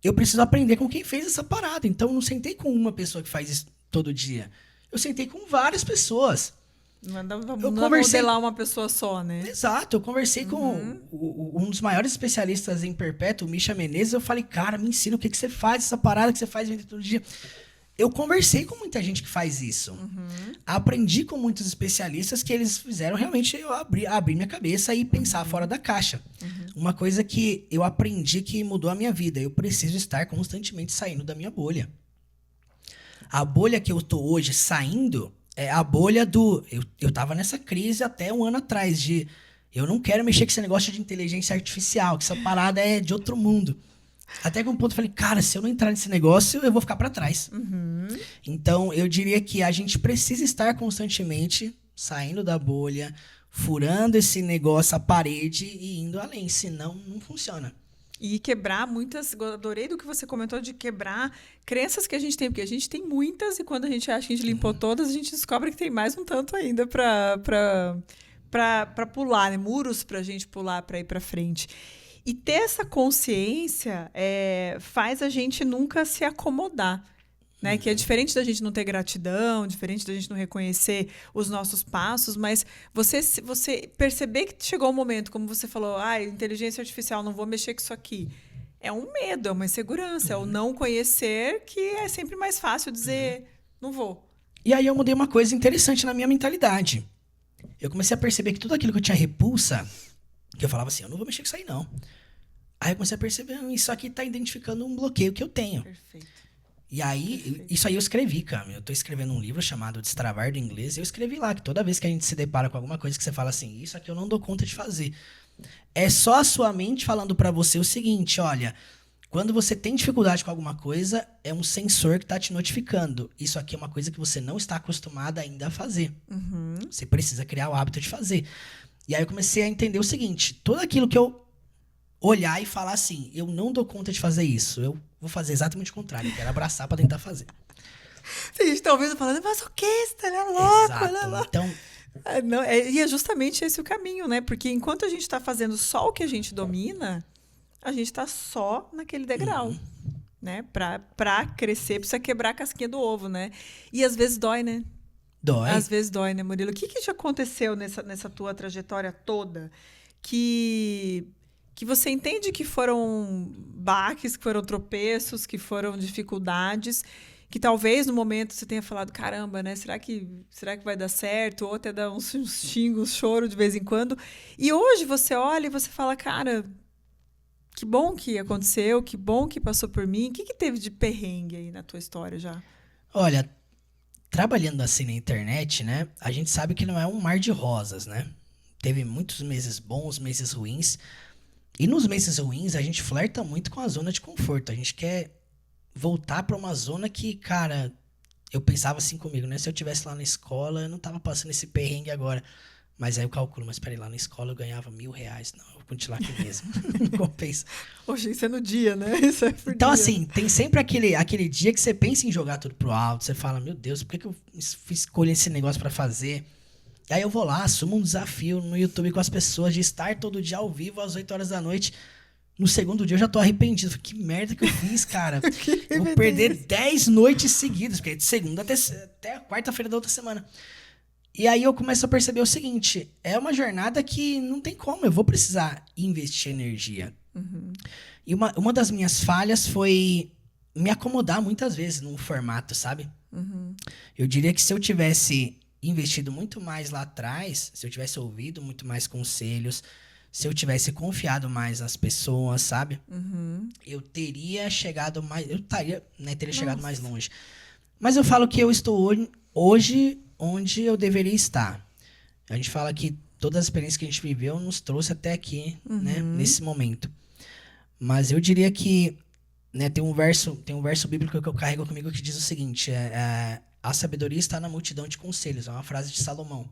Eu preciso aprender com quem fez essa parada. Então, eu não sentei com uma pessoa que faz isso todo dia. Eu sentei com várias pessoas. Não dá pra conversei- modelar uma pessoa só, né? Exato. Eu conversei com um dos maiores especialistas em perpétuo, o Misha Menezes. Eu falei, cara, me ensina o que você faz, essa parada que você faz vender todo dia. Eu conversei com muita gente que faz isso. Aprendi com muitos especialistas que eles fizeram realmente eu abrir minha cabeça e pensar fora da caixa. Uma coisa que eu aprendi que mudou a minha vida. Eu preciso estar constantemente saindo da minha bolha. A bolha que eu tô hoje saindo é a bolha do... Eu tava nessa crise até um ano atrás de... Eu não quero mexer com esse negócio de inteligência artificial, que essa parada é de outro mundo. Até que um ponto eu falei, cara, se eu não entrar nesse negócio, eu vou ficar para trás. Então, eu diria que a gente precisa estar constantemente saindo da bolha, furando esse negócio, a parede e indo além, senão não funciona. E quebrar muitas... Eu adorei do que você comentou de quebrar crenças que a gente tem, porque a gente tem muitas e quando a gente acha que a gente limpou todas, a gente descobre que tem mais um tanto ainda para pular, né? Muros pra gente pular para ir para frente. E ter essa consciência faz a gente nunca se acomodar. Né? Que é diferente da gente não ter gratidão, diferente da gente não reconhecer os nossos passos, mas você perceber que chegou um momento, como você falou, inteligência artificial, não vou mexer com isso aqui. É um medo, é uma insegurança, é o não conhecer, que é sempre mais fácil dizer, não vou. E aí eu mudei uma coisa interessante na minha mentalidade. Eu comecei a perceber que tudo aquilo que eu tinha repulsa, que eu falava assim, eu não vou mexer com isso aí, não. Aí eu comecei a perceber, isso aqui está identificando um bloqueio que eu tenho. Perfeito. E aí, isso aí eu escrevi, cara. Eu tô escrevendo um livro chamado Destravar do Inglês. E eu escrevi lá que toda vez que a gente se depara com alguma coisa que você fala assim, isso aqui eu não dou conta de fazer. É só a sua mente falando pra você o seguinte, olha, quando você tem dificuldade com alguma coisa, é um sensor que tá te notificando. Isso aqui é uma coisa que você não está acostumada ainda a fazer. Você precisa criar o hábito de fazer. E aí eu comecei a entender o seguinte, tudo aquilo que eu olhar e falar assim, eu não dou conta de fazer isso, eu vou fazer exatamente o contrário, eu quero abraçar pra tentar fazer. Tem gente que tá ouvindo falando, mas o que? Você é louco, Exato. ele é louco. Então, E é justamente esse o caminho, né? Porque enquanto a gente está fazendo só o que a gente domina, a gente está só naquele degrau, né? Pra crescer, precisa quebrar a casquinha do ovo, né? E às vezes dói, né? dói. Às vezes dói, né, Murilo? O que já aconteceu nessa tua trajetória toda que você entende que foram baques, que foram tropeços, que foram dificuldades, que talvez no momento você tenha falado, caramba, né? Será que vai dar certo? Ou até dar uns xingos, choro de vez em quando. E hoje você olha e você fala, cara, que bom que aconteceu, que bom que passou por mim. O que teve de perrengue aí na tua história já? Olha, trabalhando assim na internet, né? A gente sabe que não é um mar de rosas, né? teve muitos meses bons, meses ruins. E nos meses ruins, a gente flerta muito com a zona de conforto. A gente quer voltar pra uma zona que, cara, eu pensava assim comigo, né? Se eu tivesse lá na escola, eu não tava passando esse perrengue agora. Mas aí eu calculo, mas peraí, lá na escola eu ganhava R$ 1.000. Não, eu vou continuar aqui mesmo. Não compensa. Hoje isso é no dia, né? Isso é por Então, dia. assim, tem sempre aquele dia que você pensa em jogar tudo pro alto. Você fala, meu Deus, por que eu escolhi esse negócio pra fazer? E aí eu vou lá, assumo um desafio no YouTube com as pessoas de estar todo dia ao vivo às 8 horas da noite. No segundo dia eu já tô arrependido. Que merda que eu fiz, cara. Eu vou perder 10 noites seguidas, porque é de segunda até a quarta-feira da outra semana. E aí eu começo a perceber o seguinte, é uma jornada que não tem como, eu vou precisar investir energia. E uma das minhas falhas foi me acomodar muitas vezes num formato, sabe? Eu diria que se eu tivesse investido muito mais lá atrás, se eu tivesse ouvido muito mais conselhos, se eu tivesse confiado mais nas pessoas, sabe? Eu teria chegado mais, teria chegado mais longe. Mas eu falo que eu estou hoje onde eu deveria estar. A gente fala que todas as experiências que a gente viveu nos trouxe até aqui, né, nesse momento. Mas eu diria que, né, tem um verso bíblico que eu carrego comigo que diz o seguinte, a sabedoria está na multidão de conselhos, é uma frase de Salomão.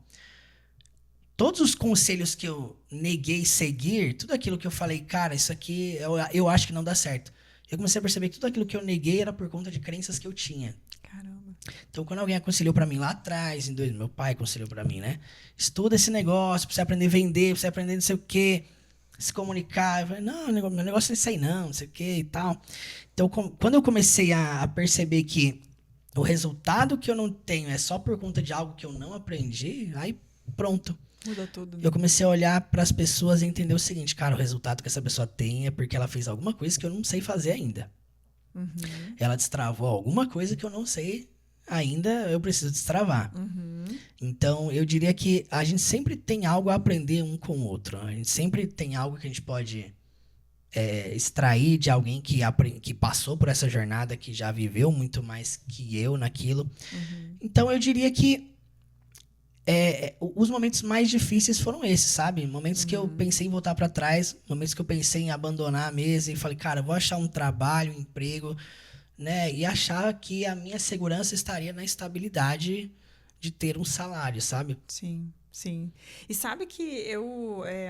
Todos os conselhos que eu neguei seguir, tudo aquilo que eu falei, cara, isso aqui eu acho que não dá certo. Eu comecei a perceber que tudo aquilo que eu neguei era por conta de crenças que eu tinha. Caramba. Então, quando alguém aconselhou pra mim lá atrás, meu pai aconselhou pra mim, né? Estuda esse negócio, pra você aprender a vender, pra você aprender não sei o quê, se comunicar. Eu falei, não, meu negócio não é isso aí não sei o quê e tal. Então, quando eu comecei a perceber que o resultado que eu não tenho é só por conta de algo que eu não aprendi, aí pronto. Muda tudo. Né? Eu comecei a olhar para as pessoas e entender o seguinte, cara, o resultado que essa pessoa tem é porque ela fez alguma coisa que eu não sei fazer ainda. Ela destravou alguma coisa que eu não sei ainda, eu preciso destravar. Então, eu diria que a gente sempre tem algo a aprender um com o outro. A gente sempre tem algo que a gente pode extrair de alguém que passou por essa jornada, que já viveu muito mais que eu naquilo. Então, eu diria que os momentos mais difíceis foram esses, sabe? Momentos que eu pensei em voltar para trás, momentos que eu pensei em abandonar a mesa e falei, cara, vou achar um trabalho, um emprego, né? E achar que a minha segurança estaria na estabilidade de ter um salário, sabe? Sim, sim. E sabe que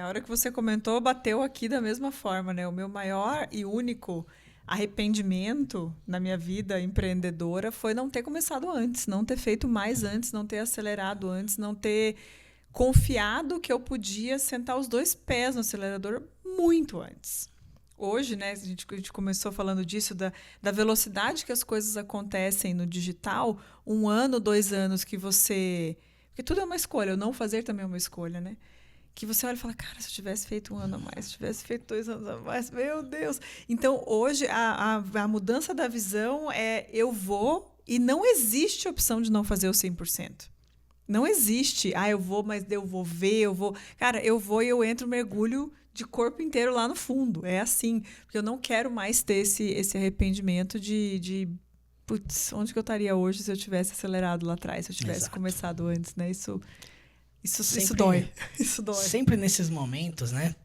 a hora que você comentou, bateu aqui da mesma forma, né? O meu maior e único arrependimento na minha vida empreendedora foi não ter começado antes, não ter feito mais antes, não ter acelerado antes, não ter confiado que eu podia sentar os 2 pés no acelerador muito antes. Hoje, né, a gente começou falando disso, da velocidade que as coisas acontecem no digital, 1 ano, 2 anos que você... Porque tudo é uma escolha, o não fazer também é uma escolha, né? Que você olha e fala, cara, se eu tivesse feito 1 ano a mais, se eu tivesse feito 2 anos a mais, meu Deus! Então, hoje, a mudança da visão é eu vou e não existe opção de não fazer o 100%. Não existe, eu vou, mas eu vou ver, eu vou... Cara, eu vou e eu entro, mergulho de corpo inteiro lá no fundo. É assim, porque eu não quero mais ter esse arrependimento de putz, onde que eu estaria hoje se eu tivesse acelerado lá atrás, se eu tivesse começado antes, né? Isso dói. Isso dói. Sempre nesses momentos, né?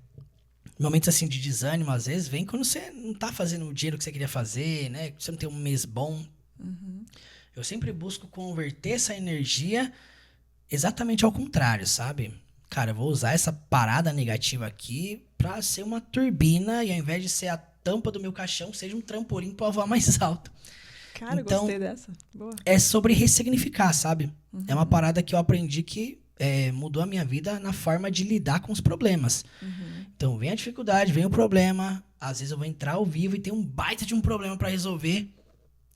Momentos assim de desânimo, às vezes, vem quando você não tá fazendo o dinheiro que você queria fazer, né? Você não tem um mês bom. Eu sempre busco converter essa energia exatamente ao contrário, sabe? Cara, eu vou usar essa parada negativa aqui pra ser uma turbina e ao invés de ser a tampa do meu caixão, seja um trampolim pra voar mais alto. Cara, então, gostei dessa. Boa. É sobre ressignificar, sabe? É uma parada que eu aprendi que mudou a minha vida na forma de lidar com os problemas. Então, vem a dificuldade, vem o problema. Às vezes eu vou entrar ao vivo e tem um baita de um problema pra resolver.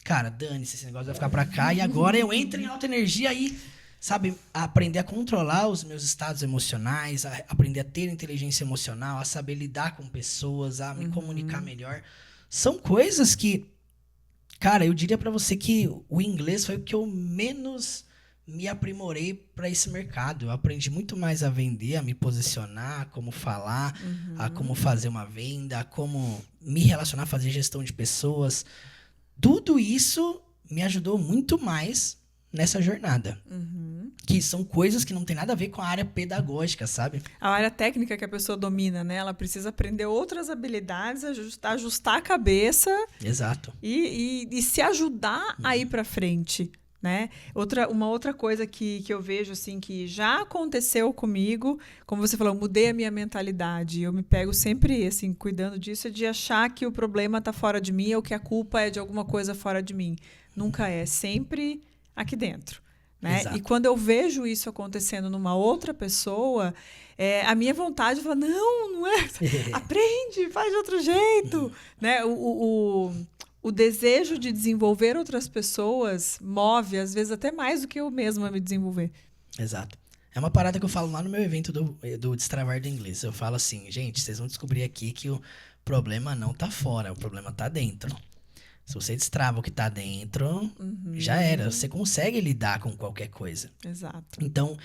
Cara, dane-se, esse negócio vai ficar pra cá. E agora eu entro em alta energia e... Sabe, aprender a controlar os meus estados emocionais, aprender a ter inteligência emocional, a saber lidar com pessoas, a me comunicar melhor. São coisas que, cara, eu diria pra você que o inglês foi o que eu menos me aprimorei pra esse mercado. Eu aprendi muito mais a vender, a me posicionar, a como falar, a como fazer uma venda, a como me relacionar, fazer gestão de pessoas. Tudo isso me ajudou muito mais nessa jornada. Que são coisas que não tem nada a ver com a área pedagógica, sabe? A área técnica que a pessoa domina, né? Ela precisa aprender outras habilidades, ajustar a cabeça. Exato. E se ajudar a ir para frente, né? Uma outra coisa que eu vejo, assim, que já aconteceu comigo, como você falou, eu mudei a minha mentalidade. Eu me pego sempre, assim, cuidando disso, de achar que o problema está fora de mim ou que a culpa é de alguma coisa fora de mim. Nunca é, sempre aqui dentro. Né? E quando eu vejo isso acontecendo numa outra pessoa, a minha vontade é falar, não é, aprende, faz de outro jeito. Né? O desejo de desenvolver outras pessoas move, às vezes, até mais do que eu mesma me desenvolver. Exato. É uma parada que eu falo lá no meu evento do Destravar do Inglês. Eu falo assim, gente, vocês vão descobrir aqui que o problema não tá fora, o problema tá dentro. Se você destrava o que tá dentro, já era. Você consegue lidar com qualquer coisa. Exato. Então,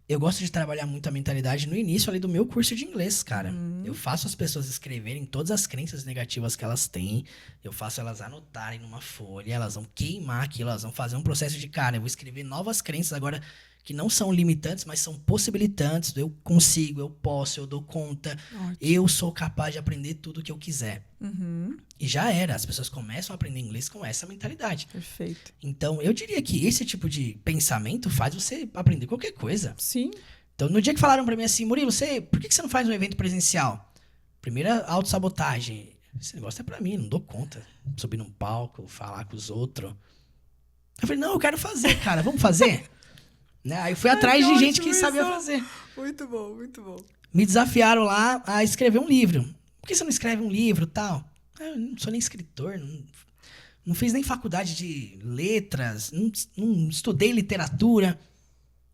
eu gosto de trabalhar muito a mentalidade no início ali do meu curso de inglês, cara. Eu faço as pessoas escreverem todas as crenças negativas que elas têm. Eu faço elas anotarem numa folha. Elas vão queimar aquilo, elas vão fazer um processo de, cara, eu vou escrever novas crenças agora que não são limitantes, mas são possibilitantes. Eu consigo, eu posso, eu dou conta. Ótimo. Eu sou capaz de aprender tudo o que eu quiser. E já era. As pessoas começam a aprender inglês com essa mentalidade. Perfeito. Então, eu diria que esse tipo de pensamento faz você aprender qualquer coisa. Sim. Então, no dia que falaram pra mim assim, Murilo, por que você não faz um evento presencial? Primeira autossabotagem. Esse negócio é pra mim, não dou conta. Subir num palco, falar com os outros. Eu falei, não, eu quero fazer, cara, vamos fazer? Né? Aí eu fui atrás de gente que sabia fazer. Muito bom, muito bom. Me desafiaram lá a escrever um livro. Por que você não escreve um livro e tal? Eu não sou nem escritor, não fiz nem faculdade de letras, não estudei literatura.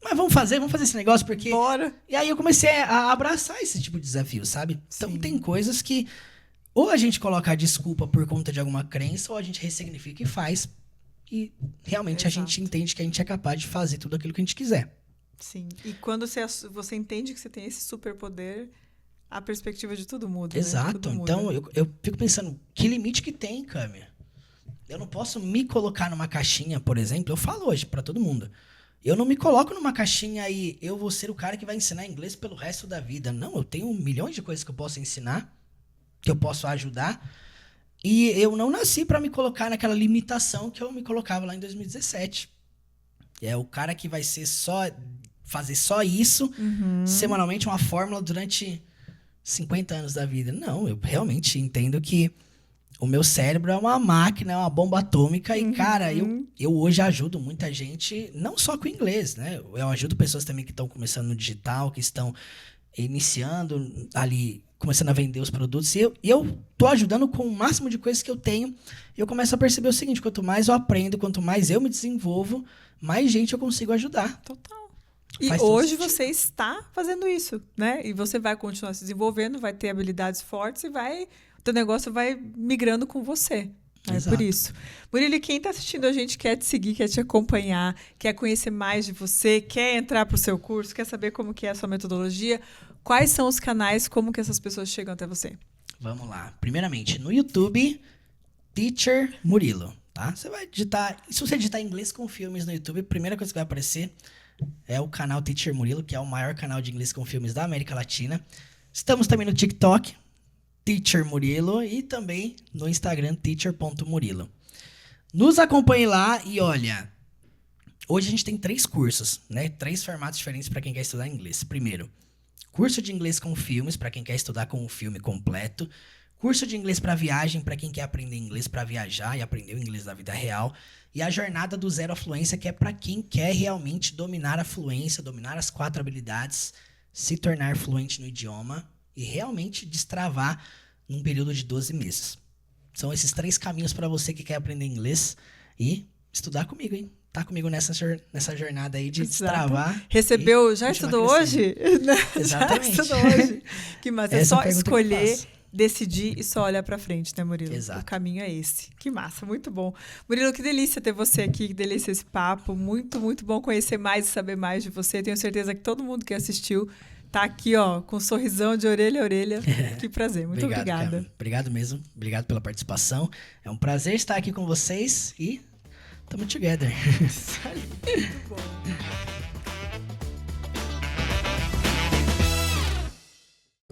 Mas vamos fazer esse negócio, porque... Bora! E aí eu comecei a abraçar esse tipo de desafio, sabe? Então Sim. tem coisas que ou a gente coloca a desculpa por conta de alguma crença, ou a gente ressignifica e faz. E realmente a gente entende que a gente é capaz de fazer tudo aquilo que a gente quiser. Sim. E quando você entende que você tem esse superpoder, a perspectiva de tudo muda. Exato. Né? Tudo Então muda. eu fico pensando, que limite que tem, Cami? Eu não posso me colocar numa caixinha, por exemplo. Eu falo hoje pra todo mundo. Eu não me coloco numa caixinha e eu vou ser o cara que vai ensinar inglês pelo resto da vida. Não, eu tenho milhões de coisas que eu posso ensinar, que eu posso ajudar. E eu não nasci pra me colocar naquela limitação que eu me colocava lá em 2017. É o cara que vai ser fazer só isso, semanalmente, uma fórmula durante 50 anos da vida. Não, eu realmente entendo que o meu cérebro é uma máquina, é uma bomba atômica. E, cara, eu hoje ajudo muita gente, não só com inglês, né? Eu ajudo pessoas também que estão começando no digital, que estão iniciando ali, começando a vender os produtos. E eu tô ajudando com o máximo de coisas que eu tenho. E eu começo a perceber o seguinte, quanto mais eu aprendo, quanto mais eu me desenvolvo, mais gente eu consigo ajudar. Total. E Faz todo hoje sentido. você está fazendo isso, né? E você vai continuar se desenvolvendo, vai ter habilidades fortes e o teu negócio vai migrando com você. É Exato. por isso. Murilo, quem está assistindo a gente quer te seguir, quer te acompanhar, quer conhecer mais de você, quer entrar para o seu curso, quer saber como que é a sua metodologia, quais são os canais, como que essas pessoas chegam até você? Vamos lá. Primeiramente, no YouTube, Teacher Murilo, tá? Você vai digitar... Se você digitar inglês com filmes no YouTube, a primeira coisa que vai aparecer é o canal Teacher Murilo, que é o maior canal de inglês com filmes da América Latina. Estamos também no TikTok, Teacher Murilo, e também no Instagram, teacher.murilo. Nos acompanhe lá e olha, hoje a gente tem 3 cursos, né? 3 formatos diferentes para quem quer estudar inglês. Primeiro, curso de inglês com filmes, para quem quer estudar com o filme completo. Curso de inglês para viagem, para quem quer aprender inglês para viajar e aprender o inglês da vida real. E a jornada do zero à fluência, que é para quem quer realmente dominar a fluência, dominar as 4 habilidades, se tornar fluente no idioma e realmente destravar num período de 12 meses. São esses 3 caminhos para você que quer aprender inglês e estudar comigo, hein? Tá comigo nessa jornada aí de destravar. Recebeu, já estudou hoje? Exatamente. Já estudou hoje. Que massa, é só pergunta que eu escolher, faço. decidir e só olhar pra frente, né, Murilo? Exato. O caminho é esse. Que massa, muito bom. Murilo, que delícia ter você aqui, que delícia esse papo. Muito, muito bom conhecer mais e saber mais de você. Tenho certeza que todo mundo que assistiu tá aqui, ó, com um sorrisão de orelha a orelha. Que prazer, muito obrigada. Cara. Obrigado mesmo, obrigado pela participação. É um prazer estar aqui com vocês e Tamo together. Isso aí, muito bom.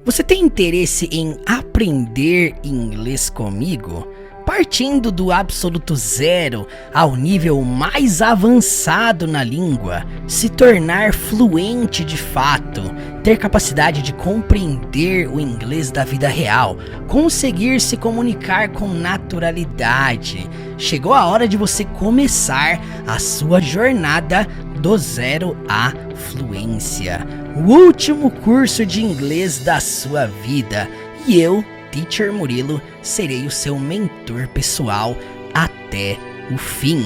Você tem interesse em aprender inglês comigo? Partindo do absoluto zero ao nível mais avançado na língua, se tornar fluente de fato, ter capacidade de compreender o inglês da vida real, conseguir se comunicar com naturalidade. Chegou a hora de você começar a sua jornada do zero à fluência. O último curso de inglês da sua vida. E eu, Teacher Murilo, serei o seu mentor pessoal até o fim.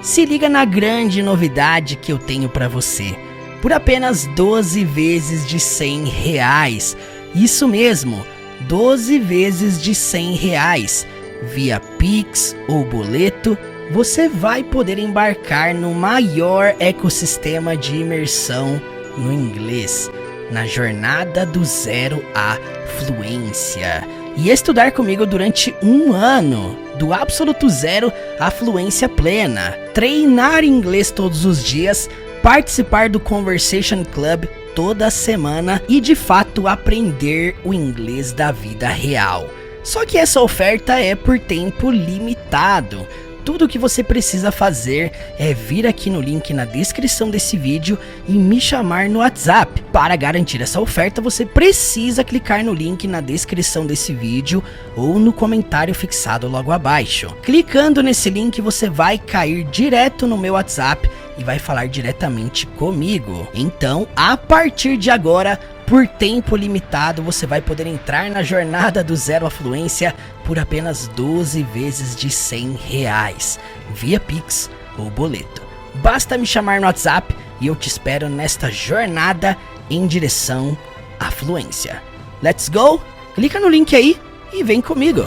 Se liga na grande novidade que eu tenho para você. Por apenas 12 vezes de R$100. Isso mesmo, 12 vezes de R$100. Via Pix ou boleto, você vai poder embarcar no maior ecossistema de imersão no inglês, na jornada do zero à fluência. E estudar comigo durante 1 ano, do absoluto zero à fluência plena. Treinar inglês todos os dias, participar do Conversation Club toda semana e de fato aprender o inglês da vida real. Só que essa oferta é por tempo limitado. Tudo o que você precisa fazer é vir aqui no link na descrição desse vídeo e me chamar no WhatsApp. Para garantir essa oferta, você precisa clicar no link na descrição desse vídeo ou no comentário fixado logo abaixo. Clicando nesse link, você vai cair direto no meu WhatsApp e vai falar diretamente comigo. Então, a partir de agora, por tempo limitado, você vai poder entrar na jornada do zero à fluência por apenas 12 vezes de R$100, via Pix ou boleto. Basta me chamar no WhatsApp e eu te espero nesta jornada em direção à fluência. Let's go? Clica no link aí e vem comigo!